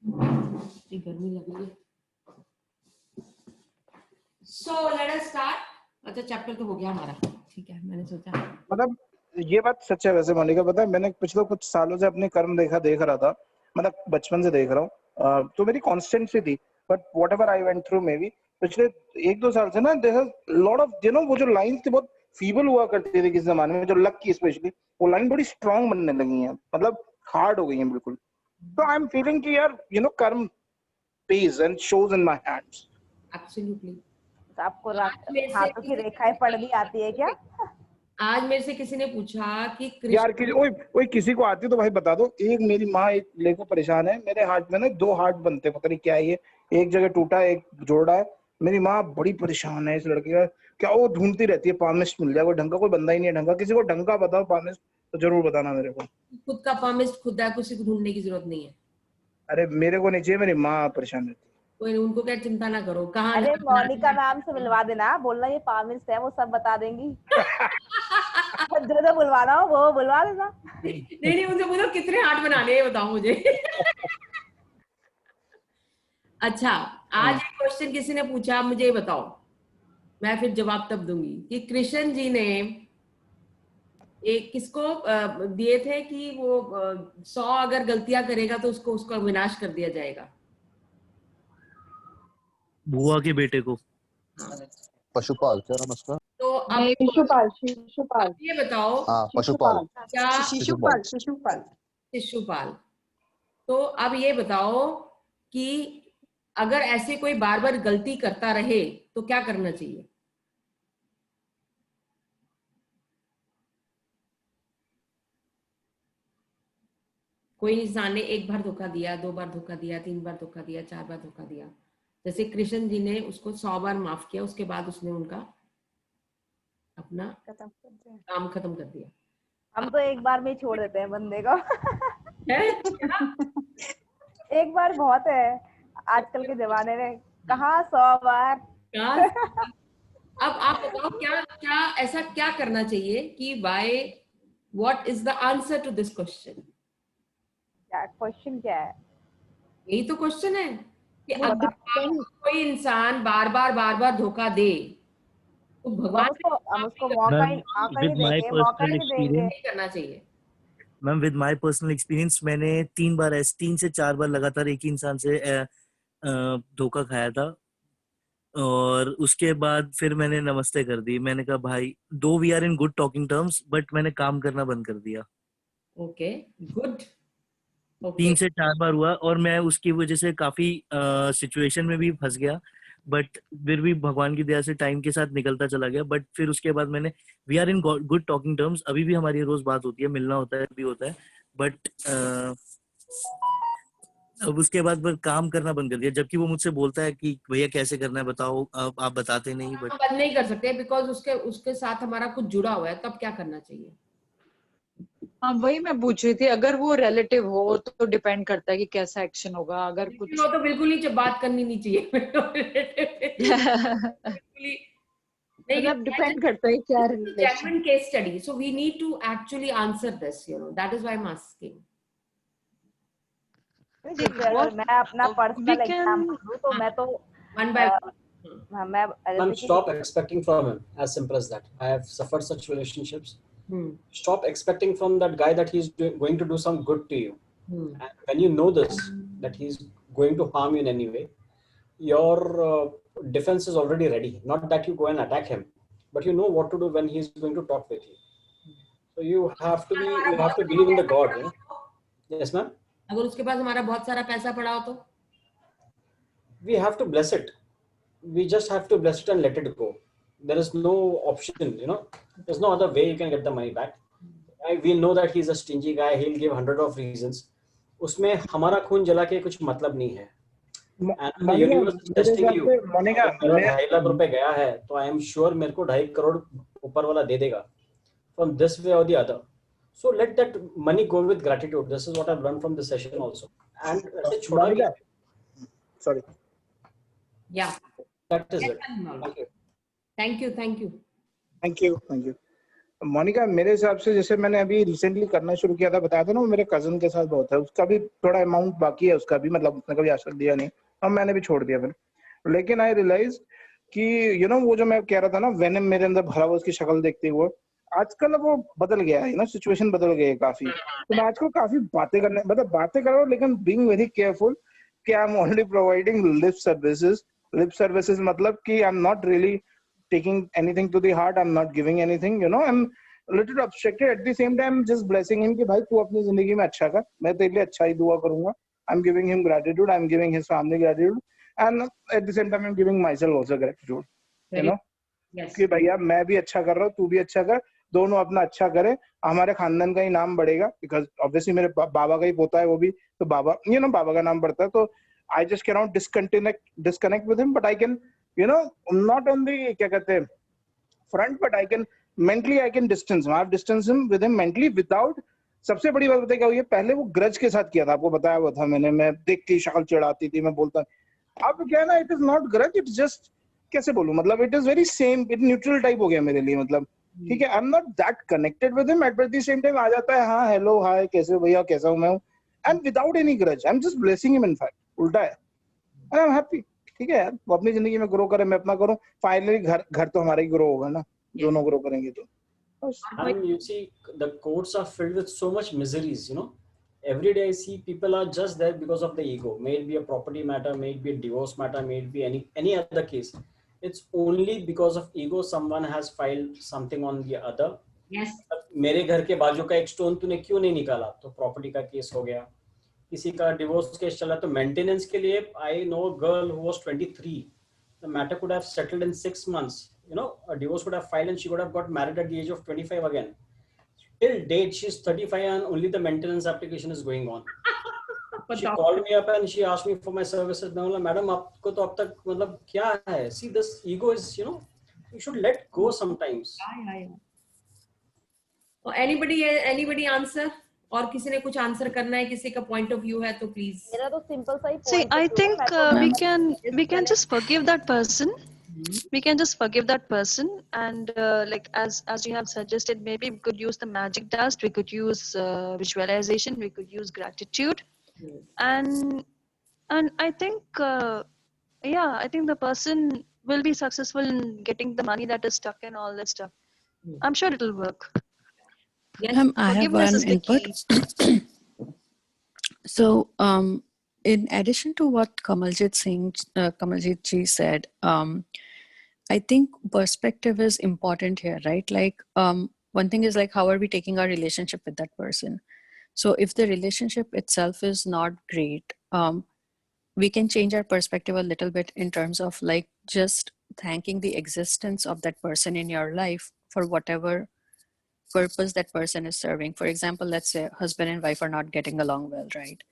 [SPEAKER 2] इतनी गर्मी लग रही है। So let us start. अच्छा चैप्टर तो हो गया हमारा, ठीक है। मैंने सोचा
[SPEAKER 6] मतलब ये बात सच है वैसे मोनिका, पता है मैंने पिछले कुछ सालों से अपने कर्म देख रहा था, मतलब बचपन से देख रहा हूँ, तो मेरी कॉन्स्टेंसी थी। But what ever I went through, may be पिछले 1-2 साल से ना देयर इज लॉट ऑफ वो जो लाइंस थी बहुत फीबल हुआ करती थी किस जमाने में, जो लक की स्पेशली, वो लाइन बड़ी स्ट्रांग बनने लगी है, मतलब हार्ड हो गई है बिल्कुल। तो आई एम फीलिंग कि यार कर्म page and shows in my hands.
[SPEAKER 2] Absolutely.
[SPEAKER 4] आपको हाथों की रेखाएं पढ़नी आती है क्या?
[SPEAKER 2] आज मेरे से किसी ने पूछा कि
[SPEAKER 6] यार किसी को आती है तो भाई बता दो। एक मेरी माँ एक लेको परेशान है, मेरे हार्ट में ना 2 हार्ट बनते, पता नहीं क्या है ये, एक जगह टूटा है एक जोड़ा है। मेरी माँ बड़ी परेशान है इस लड़के का, क्या वो ढूंढती रहती है पामिस्ट मिल जाए, कोई ढंग का कोई बंदा ही नहीं है ढंग का। किसी को ढंग का बताओ पामिस्ट तो जरूर बताना मेरे को।
[SPEAKER 2] खुद का पामिस्ट खुद है, किसी को ढूंढने की जरूरत नहीं है।
[SPEAKER 6] अरे मेरे को नहीं चाहिए, मेरी माँ परेशान रहती है।
[SPEAKER 2] कोई उनको क्या चिंता ना करो। कहाँ
[SPEAKER 4] अरे मोनिका मैम से मिलवा देना, बोलना ये पामिस्ट है, वो सब बता देंगी। जो बुलवाना हो वो बुलवा देना।
[SPEAKER 2] नहीं उनसे बोलो कितने हार्ट बनाने हैं बताओ मुझे। अच्छा आज एक क्वेश्चन किसी ने पूछा, मुझे बताओ, मैं फिर जवाब तब दूंगी कि कृष्ण जी ने एक किसको दिए थे कि वो 100 अगर गलतियां करेगा तो उसका विनाश कर दिया जाएगा।
[SPEAKER 9] बुआ के बेटे को।
[SPEAKER 5] पशुपाल, क्या नाम उसका?
[SPEAKER 2] तो अब शिशुपाल ये बताओ।
[SPEAKER 5] हाँ पशुपाल,
[SPEAKER 2] क्या शिशुपाल। तो अब ये बताओ कि अगर ऐसे कोई बार बार गलती करता रहे तो क्या करना चाहिए? कोई इंसान ने 1 बार धोखा दिया, 2 बार धोखा दिया, 3 बार धोखा दिया, 4 बार धोखा दिया, जैसे कृष्ण जी ने उसको 100 बार माफ किया, उसके बाद उसने उनका अपना काम खत्म कर दिया।
[SPEAKER 4] हम तो 1 बार में ही छोड़ देते हैं बंदे को। एक बार बहुत है आजकल के जमाने में, कहाँ 100 बार।
[SPEAKER 2] अब आप बताओ क्या ऐसा क्या करना चाहिए कि what is the answer to this question?
[SPEAKER 4] Question क्या है?
[SPEAKER 2] यही तो क्वेश्चन है कि अगर कोई इंसान बार बार धोखा दे तो भगवान
[SPEAKER 4] उसको मौका ही नहीं देंगे।
[SPEAKER 2] करना चाहिए।
[SPEAKER 9] Ma'am with my personal experience मैंने 3 से 4 बार लगातार एक ही इंसान से धोखा खाया था, और उसके बाद फिर मैंने नमस्ते कर दी। मैंने कहा भाई दो we are in good talking terms, but मैंने काम करना बंद कर दिया।
[SPEAKER 2] Okay good.
[SPEAKER 9] 3 से 4 बार हुआ और मैं उसकी वजह से काफी सिचुएशन में भी फंस गया। बट फिर भी भगवान की दया से टाइम के साथ निकलता चला गया। बट फिर उसके बाद मैंने, we are in good talking terms, अभी भी हमारी रोज बात होती है, मिलना होता है, भी होता है। बट अब उसके बाद फिर काम करना बंद कर दिया, जबकि वो मुझसे बोलता है कि भैया कैसे करना है बताओ, अब आप बताते नहीं।
[SPEAKER 2] तो
[SPEAKER 9] बट
[SPEAKER 2] बंद नहीं कर सकते बिकॉज उसके उसके साथ हमारा कुछ जुड़ा हुआ है, तब क्या करना चाहिए?
[SPEAKER 10] हाँ वही मैं पूछ रही थी, अगर वो रिलेटिव हो तो डिपेंड करता है कि कैसा एक्शन होगा। अगर कुछ
[SPEAKER 2] वो तो बिल्कुल ही बात करनी नहीं चाहिए। बिल्कुल ही नहीं।
[SPEAKER 10] मतलब डिपेंड करता है क्या relation.
[SPEAKER 2] Genuine case study, so we need to actually answer this, that is why I'm asking.
[SPEAKER 4] जैसे अगर मैं अपना पर्सनल एग्जांपल दूं तो मैं तो
[SPEAKER 2] one by
[SPEAKER 4] मैं
[SPEAKER 3] Ma'am, stop expecting from him. As simple as that. I have suffered such relationships. Stop expecting from that guy that he's going to do some good to you. And when you know this, that he's going to harm you in any way, your defense is already ready. Not that you go and attack him, but you know what to do when he's going to talk with you. So you have to believe in the God. Yes, ma'am.
[SPEAKER 2] अगर उसके पास हमारा बहुत सारा पैसा पड़ा हो तो
[SPEAKER 3] we have to bless it. We just have to bless it and let it go. There is no option, there's no other way you can get the money back. We know that he's a stingy guy. He'll give 100 of reasons. उसमें हमारा खून जला के कुछ मतलब नहीं है. And the universe is testing you. मेरा 2.5 लाख रुपए गया है तो I am sure मेरे को 2.5 करोड़ ऊपर वाला दे देगा. From this way or the other. So let that money go with gratitude. This is what I've learned from this session also. And छोड़ा भी.
[SPEAKER 6] Sorry.
[SPEAKER 2] Yeah.
[SPEAKER 3] That is
[SPEAKER 2] Yes,
[SPEAKER 3] it.
[SPEAKER 2] thank you. Thank you. Thank you.
[SPEAKER 6] Thank you, thank you. Monica, मेरे हिसाब से जैसे मैंने अभी recently करना शुरू किया था, बताया था ना, वो मेरे कजन के साथ बहुत है, उसका भी थोड़ा अमाउंट बाकी है, उसका भी मतलब उसने कभी आज तक दिया नहीं और मैंने भी छोड़ दिया फिर। लेकिन आई रियलाइज कि वो जो मैं कह रहा था ना, वेनम मेरे अंदर भरा हुआ, उसकी शक्ल देखते हुए आजकल वो बदल गया है, सिचुएशन बदल गई है काफी। तो मैं आजकल काफी बातें कर रहा हूँ, लेकिन बीइंग वेरी केयरफुल कि I am only providing lip services मतलब कि आई am not really taking anything to the heart. I'm not giving anything, I'm a little abstracted. At the same time, just blessing him कि भाई तू अपनी जिंदगी में अच्छा कर, मैं तेरे लिए अच्छा ही दुआ करूंगा. I'm giving him gratitude. I'm giving his family gratitude, and at the same time, I'm giving myself also gratitude.
[SPEAKER 2] Yes.
[SPEAKER 6] कि भैया मैं भी अच्छा कर रहा हूँ, तू भी अच्छा कर, दोनों अपना अच्छा करें, हमारे खानदान का ही नाम बढ़ेगा. बिकॉज ऑब्वियसली मेरे बाबा का ही पोता है वो भी, तो बाबा बाबा का नाम बढ़ता है. तो I just cannot disconnect with him, but I can not on the क्या कहते हैं front, but I can mentally I can distance him with him mentally without. सबसे बड़ी बात बताइए क्या हुई है, पहले वो ग्रज के साथ किया था, आपको बताया हुआ था मैंने, मैं देख के शक्ल चिढ़ाती थी, मैं बोलता. अब क्या है ना, it is not grudge, it's just कैसे बोलूं, मतलब it is very same, it neutral type हो गया मेरे लिए, मतलब ठीक है, I am not that connected with him, at the same time आ जाता है, हाँ हेलो हाय कैसे भैया कैसा हूं मैं हूं, and without any grudge I am just blessing him, in fact उल्टा है, एंड आई एम हैप्पी. ठीक है यार, वो अपनी जिंदगी में ग्रो करे, मैं अपना करूं, फाइनली घर तो हमारा ही ग्रो होगा ना, दोनों ग्रो करेंगे तो.
[SPEAKER 3] And you see, the courts are filled with so much miseries, Every day I see people are just there because of the ego. May it be a property matter, may it be a divorce matter, may it be any other case. It's only because of ego someone has filed something on the other.
[SPEAKER 2] Yes.
[SPEAKER 3] मेरे घर के बाजू का एक stone तूने क्यों नहीं निकाला, तो प्रॉपर्टी का केस हो गया. किसी का डिवोर्स केस चला तो मेंटेनेंस के लिए, I know a girl who was 23, the matter could have settled in 6 months. A divorce would have filed and she would have got married at the age of 25 again. Till date, she's 35 and only the maintenance application is going on. She called me up and she asked me for my services. मैं बोला madam आपको तो अब तक मतलब क्या है? See, this ego is, you should let go sometimes.
[SPEAKER 2] Anybody answer? और किसी ने कुछ आंसर करना है, किसी का पॉइंट ऑफ व्यू है तो प्लीज.
[SPEAKER 4] मेरा तो सिंपल सा ही
[SPEAKER 1] See, I think we can just forgive that person. We can just forgive that person, and like as you have suggested, maybe we could use the magic dust, we could use visualization, we could use gratitude, and I think I think the person will be successful in getting the money that is stuck and all that stuff. I'm sure it'll work.
[SPEAKER 2] Yes,
[SPEAKER 11] I have one input. So, in addition to what Kamaljeet ji said, I think perspective is important here, right? Like, one thing is like, how are we taking our relationship with that person? So if the relationship itself is not great, we can change our perspective a little bit in terms of like just thanking the existence of that person in your life for whatever purpose that person is serving. For example, let's say husband and wife are not getting along well, right?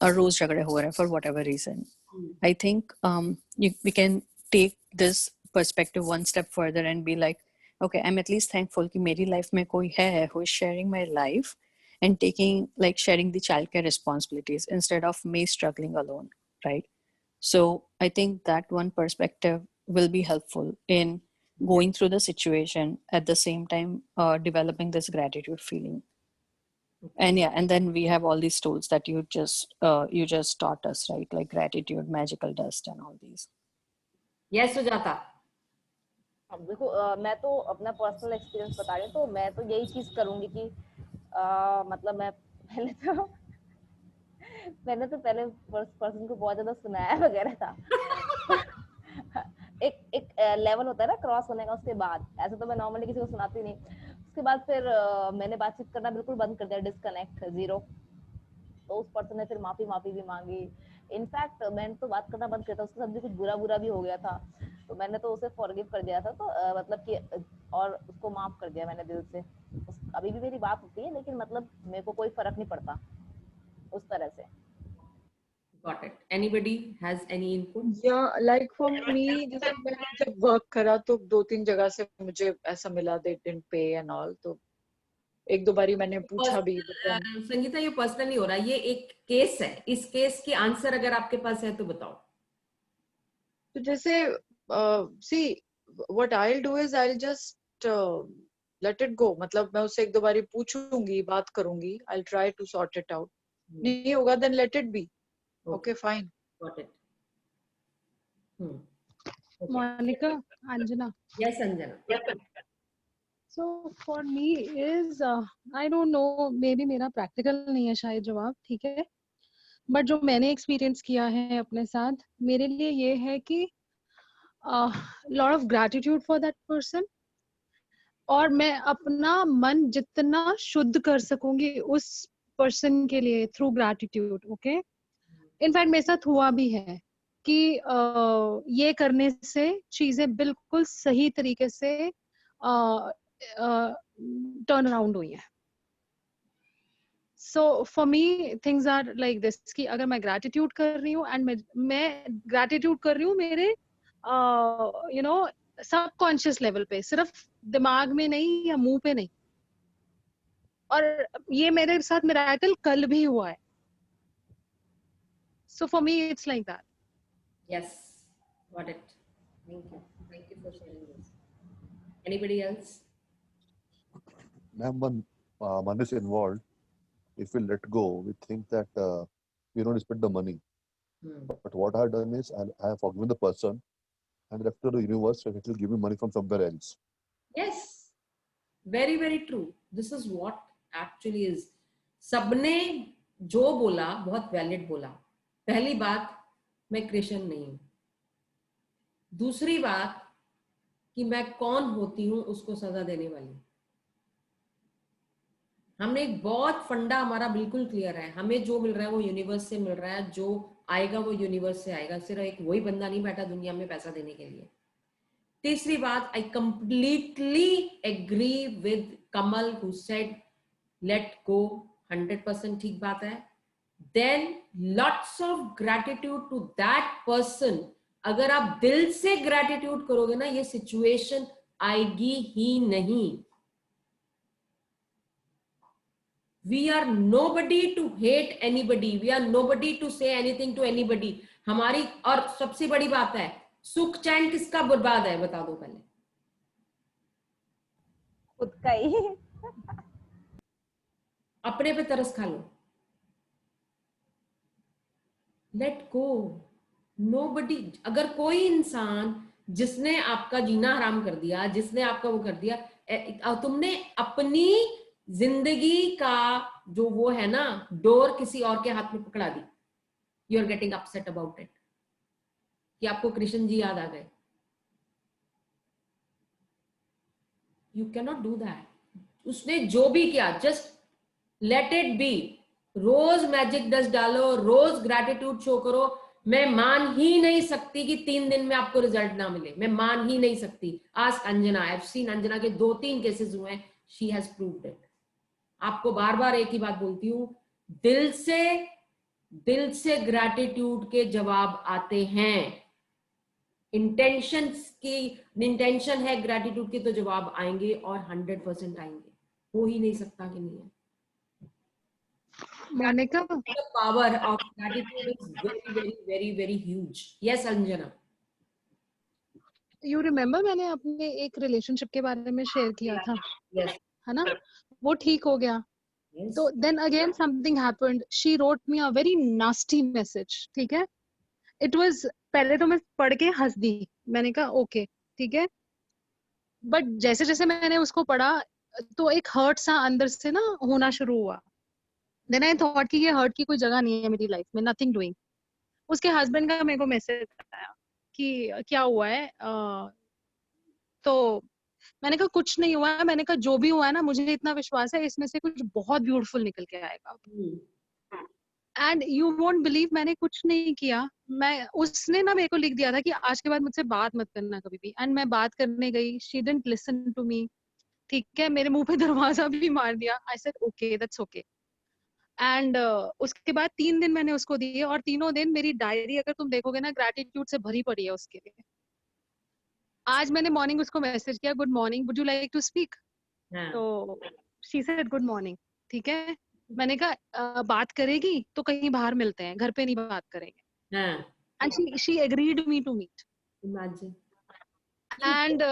[SPEAKER 11] Or रोज झगड़े हो रहे हैं for whatever reason. I think we can take this perspective one step further and be like, okay, I'm at least thankful कि मेरी life में कोई है who is sharing my life and taking, like, sharing the childcare responsibilities instead of me struggling alone, right? So I think that one perspective will be helpful in going through the situation, at the same time developing this gratitude feeling. And yeah, and then we have all these tools that you just taught us, right? Like gratitude, magical dust, and all these.
[SPEAKER 2] Yes, Sujata.
[SPEAKER 4] अब देखो मैं तो अपना personal experience बता रही हूँ, तो मैं तो यही चीज करूंगी कि मतलब मैं मैंने तो पहले फर्स्ट पर्सन को बहुत ज्यादा सुनाया वगैरह था। एक लेवल होता है ना क्रॉस होने का, उसके बाद ऐसे तो मैं नॉर्मली किसी को सुनाती नहीं। उसके बाद फिर मैंने बातचीत करना बिल्कुल बंद कर दिया, डिस्कनेक्ट, जीरो। तो उस पर्सन ने फिर माफी भी मांगी। इनफैक्ट मैंने तो बात करना बंद किया था, उसके साथ भी कुछ बुरा भी हो गया था, तो मैंने तो उसे फॉरगिव कर दिया था। तो मतलब कि और उसको माफ कर दिया मैंने दिल से। अभी भी मेरी बात होती है, लेकिन मतलब मेरे को कोई फर्क नहीं पड़ता उस तरह से।
[SPEAKER 2] Got it. Anybody has any input?
[SPEAKER 10] Yeah, like for me, जैसे मैंने जब वर्क करा तो 2-3 जगह से मुझे ऐसा मिला they didn't pay and all, तो एक दो बारी मैंने पूछा भी।
[SPEAKER 2] संगीता, ये पर्सनल नहीं हो रहा, ये एक केस है। इस केस की आंसर अगर आपके पास है तो बताओ।
[SPEAKER 10] तो जैसे see what I'll do is I'll just let it go। मतलब मैं उससे एक दो बारी पूछूंगी, बात करूंगी, I'll try to sort it out। नहीं होगा then let it be। Okay, fine।
[SPEAKER 2] Got it।
[SPEAKER 12] Okay. Monica, Anjana।
[SPEAKER 2] Yes, Anjana।
[SPEAKER 12] So for me is I don't know, maybe मेरा practical नहीं है शायद जवाब, ठीक है, but जो मैंने experience किया है अपने साथ, मेरे लिए ये है कि lot of gratitude for that person, और मैं अपना मन जितना शुद्ध कर सकूंगी उस person के लिए through gratitude, okay? In fact मेरे साथ हुआ भी है कि ये करने से चीजें बिल्कुल सही तरीके से टर्न अराउंड हुई है। So for me things are like this कि अगर मैं ग्रैटिट्यूड कर रही हूँ एंड मैं ग्रैटिट्यूड कर रही हूँ मेरे यू नो सबकॉन्शियस लेवल पे, सिर्फ दिमाग में नहीं या मुंह पे नहीं। और ये मेरे साथ मिरेकल कल भी हुआ है। So for me, it's like that.
[SPEAKER 2] Yes, got it. Thank you. Thank you for sharing this. Anybody else?
[SPEAKER 5] Ma'am, when money is involved, if we let go, we think that we don't spend the money. But what I've done is I have forgiven the person and left to the universe, and it will give me money from somewhere else.
[SPEAKER 2] Yes, very very true. This is what actually is. सबने जो बोला बहुत valid बोला। पहली बात, मैं Christian नहीं हूं। दूसरी बात कि मैं कौन होती हूं उसको सजा देने वाली। हमने एक बहुत फंडा हमारा बिल्कुल क्लियर है, हमें जो मिल रहा है वो यूनिवर्स से मिल रहा है, जो आएगा वो यूनिवर्स से आएगा। सिर्फ एक वही बंदा नहीं बैठा दुनिया में पैसा देने के लिए। तीसरी बात, I completely agree with Kamal who said let go, 100% ठीक बात है। Then lots of gratitude to that person। अगर आप दिल से ग्रेटिट्यूड करोगे ना, ये सिचुएशन आएगी ही नहीं। We are nobody to hate anybody, we are nobody to say anything to anybody। हमारी, और सबसे बड़ी बात है, सुख चैन किसका बर्बाद है बता दो पहले।
[SPEAKER 4] खुद का ही।
[SPEAKER 2] अपने पे तरस खा लो। Let go. नोबडी, अगर कोई इंसान जिसने आपका जीना हराम कर दिया, जिसने आपका वो कर दिया, तुमने अपनी जिंदगी का जो वो है ना डोर किसी और के हाथ में पकड़ा दी, you are getting upset about it कि आपको कृष्ण जी याद आ गए। You can not do that. उसने जो भी किया, जस्ट लेट इट बी। रोज मैजिक डस्ट डालो, रोज ग्रैटिट्यूड शो करो। मैं मान ही नहीं सकती कि 3 दिन में आपको रिजल्ट ना मिले, मैं मान ही नहीं सकती। Ask Anjana, I have seen Anjana के 2-3 केसेस हुए हैं, शी हैज प्रूव्ड इट। आपको बार बार एक ही बात बोलती हूँ, दिल से ग्रैटिट्यूड के जवाब आते हैं। इंटेंशन है ग्रैटिट्यूड के तो जवाब आएंगे, और 100% आएंगे। हो ही नहीं सकता कि नहीं है।
[SPEAKER 12] Monica,
[SPEAKER 2] the power of gratitude is very very very very huge. Yes Anjana.
[SPEAKER 12] You remember मैंने अपने एक रिलेशनशिप के बारे में शेयर किया था,
[SPEAKER 2] Yes.
[SPEAKER 12] है ना? वो ठीक हो गया।
[SPEAKER 2] Yes.
[SPEAKER 12] तो then again something happened, she wrote me a very nasty message, ठीक है? इट वाज, पहले तो मैं पढ़ के हंस दी, मैंने कहा ओके ठीक है, बट जैसे जैसे मैंने उसको पढ़ा तो एक हर्ट सा अंदर से ना होना शुरू हुआ। देन आई थॉट कि ये हर्ट की कोई जगह नहीं है मेरी लाइफ में, नथिंग डूइंग। उसके हस्बैंड का मेरे को मैसेज आया कि क्या हुआ है, तो मैंने कहा कुछ नहीं हुआ है, मैंने कहा जो भी हुआ है ना, मुझे इतना विश्वास है इसमें से कुछ बहुत ब्यूटीफुल निकल के आएगा। एंड यू वोंट बिलीव, मैंने कुछ नहीं किया। मैं, उसने ना मेरे को लिख दिया था कि आज के बाद मुझसे बात मत करना कभी भी, एंड मैं बात करने गई, she didn't listen to me, ठीक है? मेरे मुंह पे दरवाजा भी मार दिया। I said okay, that's okay. And उसके बाद 3 दिन मैंने उसको दिए, और तीनों दिन मेरी डायरी अगर तुम देखोगे ना, ग्रैटिट्यूड से भरी पड़ी है उसके लिए। आज मैंने मॉर्निंग उसको मैसेज किया, good morning, would you like to speak? तो शी सेड गुड मॉर्निंग, ठीक है। मैंने कहा बात करेगी तो कहीं बाहर मिलते हैं, घर पे नहीं बात करेंगे। And she agreed me to meet.
[SPEAKER 2] Imagine.
[SPEAKER 12] And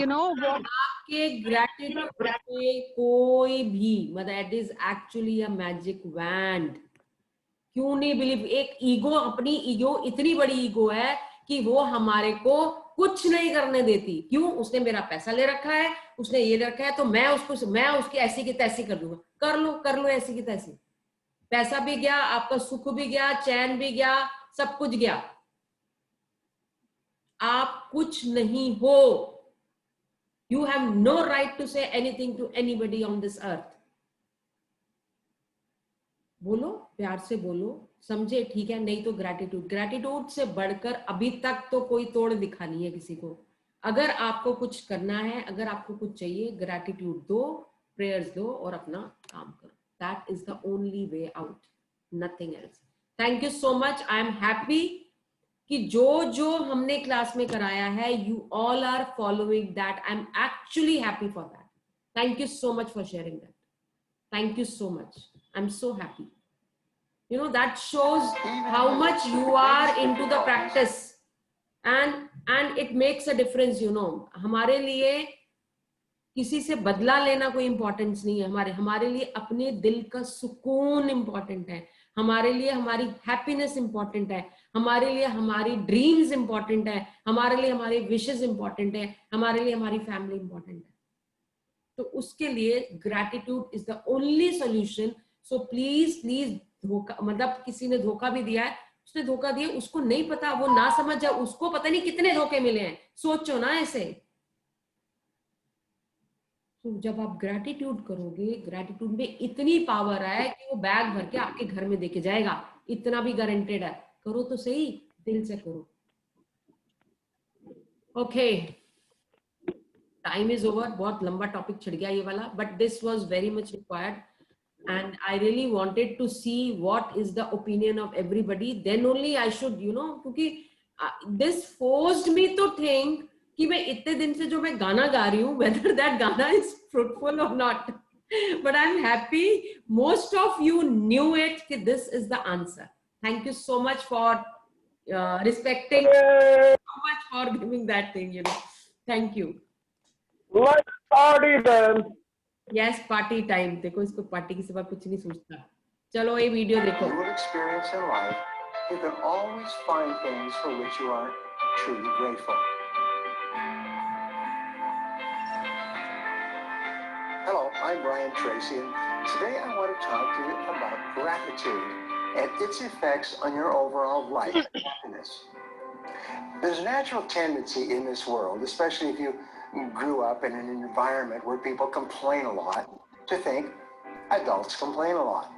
[SPEAKER 12] you know
[SPEAKER 2] आपके ग्रैटिट्यूड पे कोई भी, मतलब it is actually a magic wand. क्यों नहीं बिलीव? एक ईगो, अपनी ईगो इतनी बड़ी ईगो है कि वो हमारे को कुछ नहीं करने देती। क्यों? उसने मेरा पैसा ले रखा है, उसने ये रखा है, तो मैं उसकी ऐसी की तैसी कर दूंगा। कर लो ऐसी की तैसी। पैसा भी गया, आपका सुख भी गया, चैन भी गया, सब कुछ गया। आप कुछ नहीं हो। You have no right to say anything to anybody on this earth. बोलो, प्यार से बोलो, समझे? ठीक है? नहीं तो ग्रैटिट्यूड से बढ़कर अभी तक तो कोई तोड़ दिखानी है किसी को। अगर आपको कुछ करना है, अगर आपको कुछ चाहिए, ग्रैटिट्यूड दो, प्रेयर्स दो और अपना काम करो। That is the only way out, nothing else. Thank you so much. I am happy कि जो हमने क्लास में कराया है, you all are following that. I am actually happy for that. Thank you so much for sharing that. Thank you so much. I am so happy. You know, that shows how much you are into the practice, and it makes a difference. You know, हमारे लिए किसी से बदला लेना कोई importance नहीं है। हमारे लिए अपने दिल का सुकून इंपॉर्टेंट है, हमारे लिए हमारी हैप्पीनेस इंपॉर्टेंट है, हमारे लिए हमारी ड्रीम्स इंपॉर्टेंट है, हमारे लिए हमारे विशेस इंपॉर्टेंट है, हमारे लिए हमारी फैमिली इंपॉर्टेंट है। तो उसके लिए gratitude is the only solution. So please धोखा, मतलब किसी ने धोखा भी दिया है, उसने धोखा दिया, उसको नहीं पता, वो ना समझ जाए, उसको पता नहीं कितने धोखे मिले हैं। सोचो ना ऐसे। तो जब आप ग्रैटिट्यूड करोगे, ग्रैटिट्यूड में इतनी पावर है कि वो बैग भर के आपके घर में देके जाएगा, इतना भी गारंटेड है। करो तो सही, दिल से करो। Okay, time is over. बहुत लंबा टॉपिक छिड़ गया ये वाला, but this was very much required and I really wanted to see what is the opinion of everybody, then only I should, you know, क्योंकि this forced me to think कि मैं इतने दिन से जो मैं गाना गा रही हूँ, whether that गाना is fruitful or not, but I'm happy most of you knew it कि this is the answer. Thank you so much for respecting, so much for giving that thing, you know. Thank you.
[SPEAKER 13] Let's party then.
[SPEAKER 2] Yes, party time. देखो, इसको party के सिवा कुछ नहीं सोचता। चलो ये वीडियो देखो।
[SPEAKER 14] You will experience in life, you can always find things for which you are truly grateful. Hello, I'm Brian Tracy, and today I want to talk to you about gratitude and its effects on your overall life and happiness. There's a natural tendency in this world, especially if you grew up in an environment where people complain a lot, to think adults complain a lot.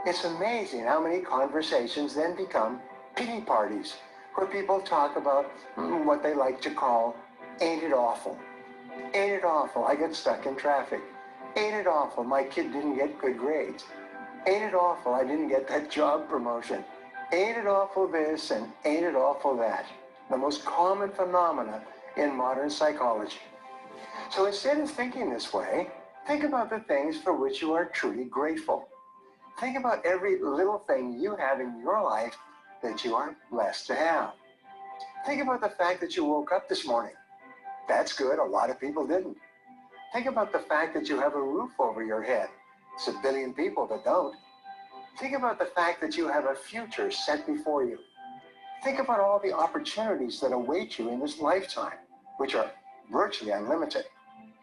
[SPEAKER 14] It's amazing how many conversations then become pity parties, where people talk about what they like to call, ain't it awful? Ain't it awful, I got stuck in traffic. Ain't it awful, my kid didn't get good grades. Ain't it awful, I didn't get that job promotion. Ain't it awful this and ain't it awful that? The most common phenomena in modern psychology. So instead of thinking this way, think about the things for which you are truly grateful. Think about every little thing you have in your life that you are blessed to have. Think about the fact that you woke up this morning. That's good, a lot of people didn't. Think about the fact that you have a roof over your head. It's a billion people that don't. Think about the fact that you have a future set before you. Think about all the opportunities that await you in this lifetime, which are virtually unlimited.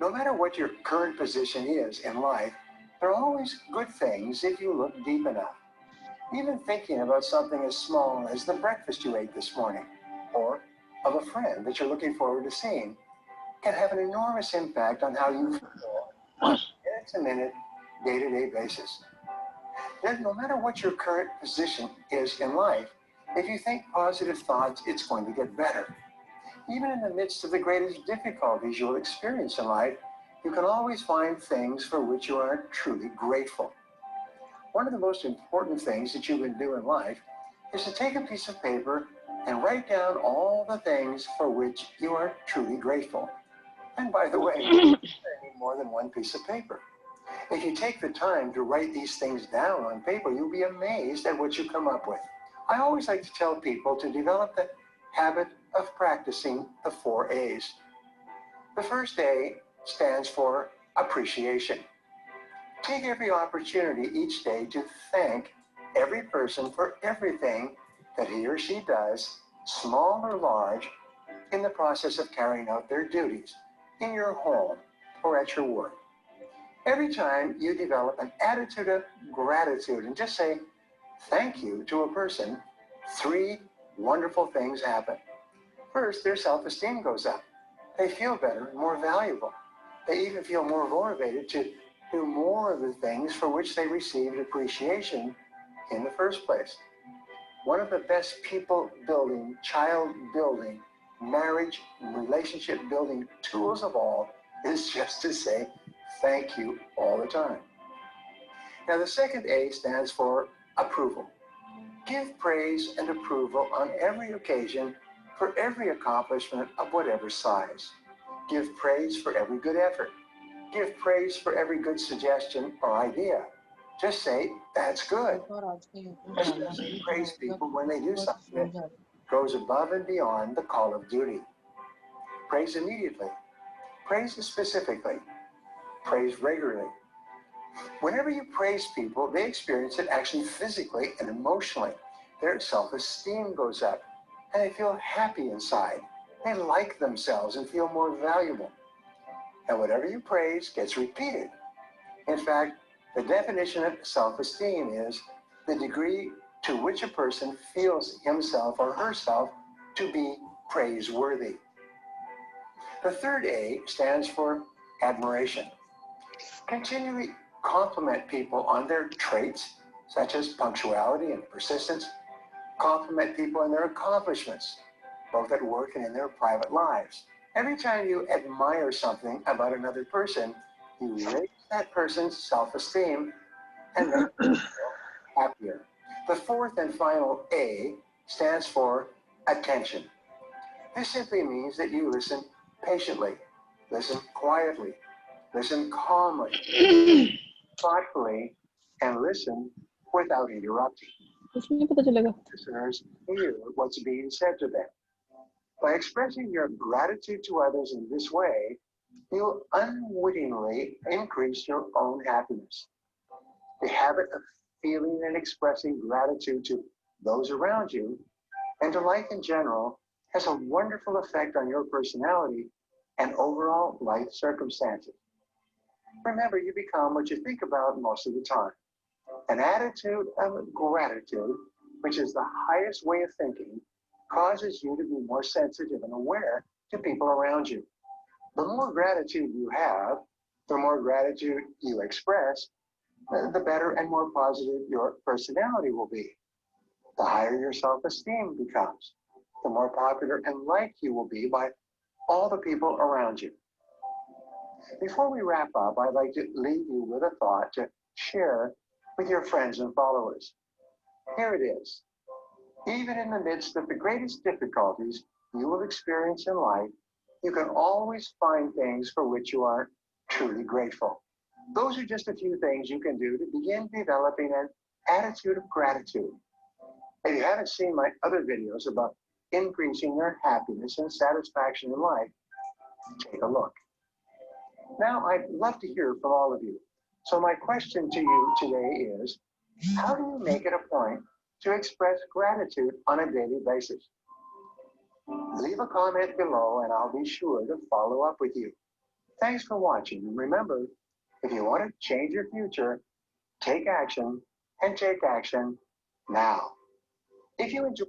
[SPEAKER 14] No matter what your current position is in life, there are always good things if you look deep enough. Even thinking about something as small as the breakfast you ate this morning, or of a friend that you're looking forward to seeing, can have an enormous impact on how you feel on a minute-to-minute, day-to-day basis. Then, no matter what your current position is in life, if you think positive thoughts, it's going to get better. Even in the midst of the greatest difficulties you'll experience in life, you can always find things for which you are truly grateful. One of the most important things that you can do in life is to take a piece of paper and write down all the things for which you are truly grateful. And by the way, you need more than one piece of paper. If you take the time to write these things down on paper, you'll be amazed at what you come up with. I always like to tell people to develop the habit of practicing the 4 A's. The first A stands for appreciation. Take every opportunity each day to thank every person for everything that he or she does, small or large, in the process of carrying out their duties in your home or at your work. Every time you develop an attitude of gratitude and just say thank you to a person, 3 wonderful things happen. First, their self-esteem goes up. They feel better and more valuable. They even feel more motivated to do more of the things for which they received appreciation in the first place. One of the best people building, child building, marriage, relationship building tools of all is just to say thank you all the time. Now, the second A stands for approval. Give praise and approval on every occasion for every accomplishment of whatever size. Give praise for every good effort. Give praise for every good suggestion or idea. Just say, that's good. Especially praise people when they do something that goes above and beyond the call of duty. Praise immediately. Praise specifically. Praise regularly. Whenever you praise people, they experience it actually physically and emotionally. Their self-esteem goes up, and they feel happy inside. They like themselves and feel more valuable. And whatever you praise gets repeated. In fact, the definition of self-esteem is the degree to which a person feels himself or herself to be praiseworthy. The third A stands for admiration. Continually compliment people on their traits, such as punctuality and persistence. Compliment people on their accomplishments, both at work and in their private lives. Every time you admire something about another person, you raise that person's self-esteem and make them feel happier. The fourth and final A stands for attention. This simply means that you listen patiently, listen quietly, listen calmly, thoughtfully, and listen without interrupting. Listeners hear what's being said to them. By expressing your gratitude to others in this way, you'll unwittingly increase your own happiness. The habit of feeling and expressing gratitude to those around you and to life in general has a wonderful effect on your personality and overall life circumstances. Remember, you become what you think about most of the time. An attitude of gratitude, which is the highest way of thinking, causes you to be more sensitive and aware to people around you. The more gratitude you have, the more gratitude you express, the better and more positive your personality will be. The higher your self-esteem becomes, the more popular and liked you will be by all the people around you. Before we wrap up, I'd like to leave you with a thought to share with your friends and followers. Here it is. Even in the midst of the greatest difficulties you will experience in life, you can always find things for which you are truly grateful. Those are just a few things you can do to begin developing an attitude of gratitude. If you haven't seen my other videos about increasing your happiness and satisfaction in life, take a look. Now, I'd love to hear from all of you. So my question to you today is, how do you make it a point to express gratitude on a daily basis? Leave a comment below and I'll be sure to follow up with you. Thanks for watching, and remember, if you want to change your future, take action, and take action now. If you enjoy...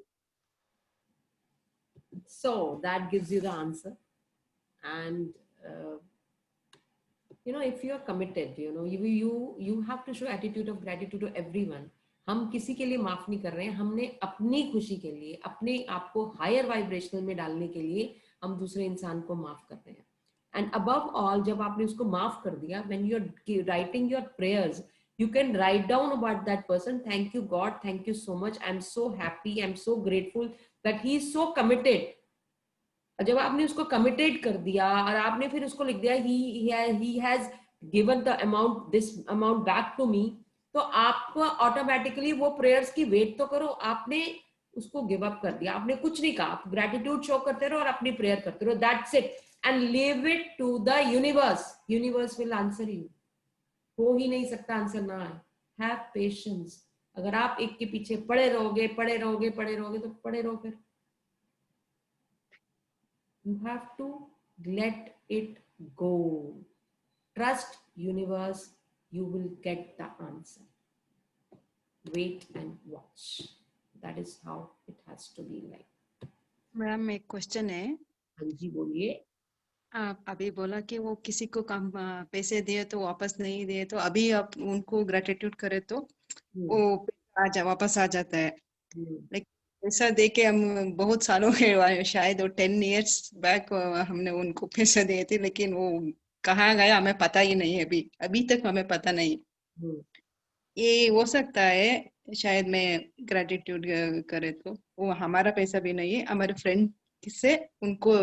[SPEAKER 2] So that gives you the answer. And if you are committed, you have to show attitude of gratitude to everyone. हम किसी के लिए माफ नहीं कर रहे हैं, हमने अपनी खुशी के लिए, अपने आप को हायर वाइब्रेशनल में डालने के लिए हम दूसरे इंसान को माफ कर रहे हैं. एंड अबव ऑल, जब आपने उसको माफ कर दिया, when you are writing your prayers, you can write down about that person, thank you God, thank you so much, I'm so happy, I'm so grateful that he is so committed. जब आपने उसको committed कर दिया और आपने फिर उसको लिख दिया he has given the amount, this amount back to me, तो आपको ऑटोमेटिकली वो प्रेयर्स की वेट तो करो. आपने उसको गिव अप कर दिया, आपने कुछ नहीं कहा, आप ग्रेटिट्यूड शो करते रहो और अपनी प्रेयर करते रहो. That's it, and leave it to the universe. Universe will answer you. हो ही नहीं सकता आंसर ना आए. Have patience. अगर आप एक के पीछे पड़े रहोगे तो पड़े रहो. फिर you have to let it go. Trust universe, you will get the answer. Wait and watch. That is how it has to be like.
[SPEAKER 7] Madam, एक क्वेश्चन है.
[SPEAKER 2] हाँ जी, बोलिए.
[SPEAKER 7] आप अभी बोला कि वो किसी को कम पैसे दिए तो वापस नहीं दिए, तो अभी आप उनको ग्रेटिट्यूड करे तो वो वापस आ जाता है. लाइक पैसा दे के हम बहुत सालों के, शायद वो 10 years बैक हमने उनको पैसे दिए थे, लेकिन वो कहाँ गया हमें पता ही नहीं है. अभी तक हमें पता नहीं. ये हो सकता है शायद मैं ग्रेटिट्यूड करे तो वो हमारा पैसा भी नहीं है, हमारे फ्रेंड से उनको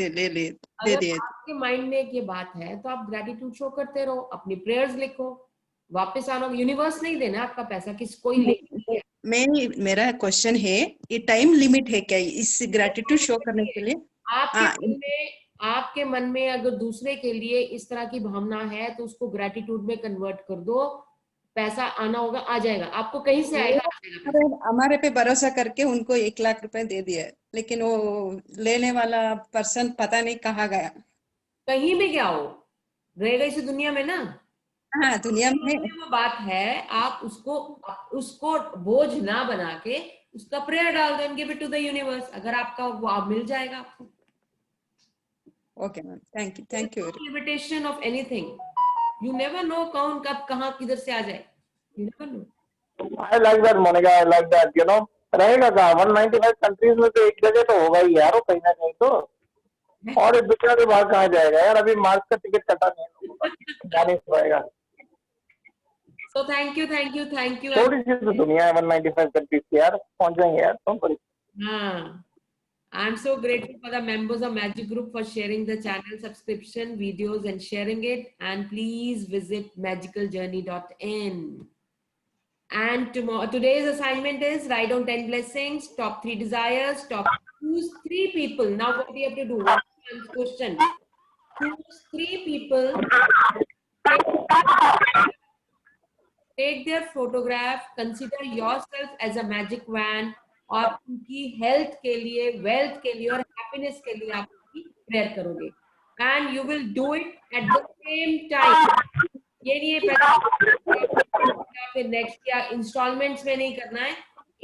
[SPEAKER 7] दे दे.
[SPEAKER 2] आपके माइंड में ये बात है तो आप ग्रेटिट्यूड शो करते रहो, अपनी प्रेयर्स लिखो, वापस आना. यूनिवर्स नहीं देना आपका पैसा, कोई नहीं.
[SPEAKER 7] मेरा क्वेश्चन है, ये टाइम लिमिट है क्या इस ग्रेटिट्यूड शो करने के लिए?
[SPEAKER 2] आपके मन में अगर दूसरे के लिए इस तरह की भावना है तो उसको ग्रेटिट्यूड में कन्वर्ट कर दो. पैसा आना होगा, आ जाएगा. आपको कहीं से आएगा.
[SPEAKER 7] हमारे पे भरोसा करके उनको 1 लाख रुपए दे दिया, लेकिन वो लेने वाला पर्सन पता नहीं कहाँ गया.
[SPEAKER 2] कहीं भी क्या हो, रहेगा इस दुनिया में ना.
[SPEAKER 7] हाँ, दुनिया में
[SPEAKER 2] वो बात है. आप उसको बोझ ना बना के उसका प्रेयर डाल दो and give it to the universe. अगर आपका वो आप मिल जाएगा आपको.
[SPEAKER 7] Okay, ma'am. Thank you.
[SPEAKER 2] No limitation of anything. You never know कौन कब कहाँ किधर से आ जाए. You never know.
[SPEAKER 13] I like that, Monica. I like that. रहेगा कहाँ? 195 कंट्रीज में तो एक जगह तो होगा ही यार, कहीं ना कहीं तो. और दुनिया के बाहर कहाँ जाएगा यार? अभी मार्च का टिकट कटा नहीं, जा नहीं पाएगा.
[SPEAKER 2] So thank you.
[SPEAKER 13] थोड़ी सी तो दुनिया है 195 कंट्रीज की यार, पहुंच जाएंगे यार. तुम पर.
[SPEAKER 2] हाँ. I'm so grateful for the members of Magic Group for sharing the channel subscription videos and sharing it. And please visit magicaljourney.in. And today's assignment is write down 10 blessings, top 3 desires, choose 3 people. Now what do you have to do? One question. Choose 3 people. Take their photograph. Consider yourself as a magic wand. और उनकी health के लिए, wealth के लिए और happiness के लिए आप उनकी प्रेयर करोगे. And you will do it at the same time. ये नहीं है फिर नेक्स्ट या इंस्टॉलमेंट्स में नहीं करना है.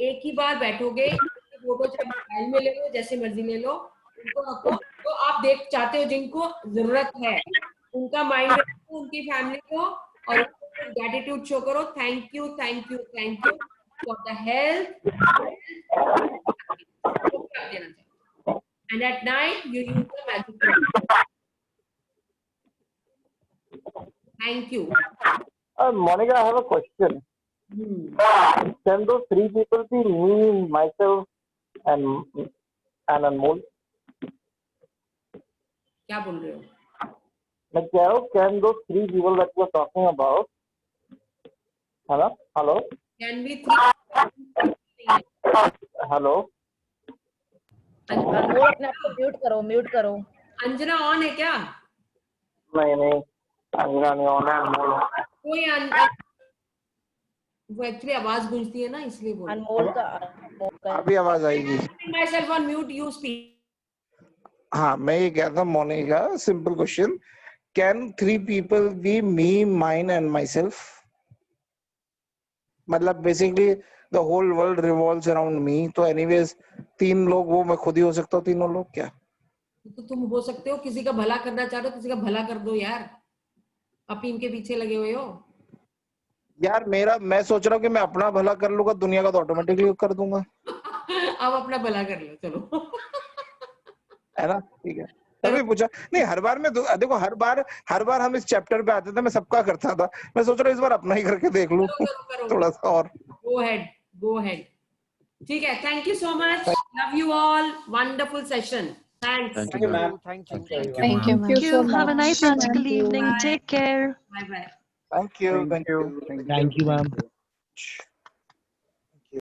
[SPEAKER 2] एक ही बार बैठोगे, फोटो चाहे मोबाइल में ले लो, जैसे मर्जी ले लो, उनको रखो. तो आप चाहते हो जिनको जरूरत है उनका माइंड रखो, उनकी फैमिली को, और gratitude show करो. Thank you for the health. And at night you use the magic wand. Thank you.
[SPEAKER 13] Monica, I have a question. Can those three people be me, myself, and Anmol?
[SPEAKER 2] क्या बोल रहे हो?
[SPEAKER 13] मैं कह रहा हूँ, can those three people that you're talking about? Hello?
[SPEAKER 2] Can we three?
[SPEAKER 13] Hello?
[SPEAKER 4] अनमोल अपने आप को म्यूट करो.
[SPEAKER 2] अंजना ऑन है क्या?
[SPEAKER 13] नहीं, अंजना नहीं ऑन है, अनमोल ऑन है.
[SPEAKER 2] कोई वो एक्चुअली आवाज गूंजती है ना, इसलिए बोल.
[SPEAKER 4] अनमोल का
[SPEAKER 6] अभी आवाज आएगी.
[SPEAKER 2] Myself on mute, you speak.
[SPEAKER 6] हाँ, मैं ये कह था Monica, simple question, can 3 people be me, mine and myself? मतलब basically the whole world revolves around me, तो एनीवेज 3 लोग वो मैं खुद ही हो सकता हूँ, तीनों लोग क्या?
[SPEAKER 2] तो तुम हो सकते हो, किसी का भला करना चाह रहे हो, किसी का भला कर दो यार. अफीम के पीछे लगे हुए हो
[SPEAKER 6] यार. मैं सोच रहा हूँ कि मैं अपना भला कर लूंगा, दुनिया का तो ऑटोमेटिकली कर दूंगा.
[SPEAKER 2] अब अपना भला कर लो, चलो.
[SPEAKER 6] है ना? ठीक है. तभी पूछा. नहीं, हर बार में देखो, हर बार हम इस चैप्टर पे आते थे, मैं सबका करता था. मैं सोच रहा हूँ इस बार अपना ही करके देख लूं थोड़ा सा और.
[SPEAKER 2] Go ahead. ठीक है. Thank you so much. Love you all. Wonderful session. Thanks.
[SPEAKER 3] Thank you, ma'am.
[SPEAKER 8] Thank you.
[SPEAKER 11] Thank you,
[SPEAKER 12] Thank you. Have a nice magical evening.
[SPEAKER 2] Bye.
[SPEAKER 12] Take care.
[SPEAKER 2] Bye.
[SPEAKER 6] Thank you.
[SPEAKER 9] Thank you, ma'am.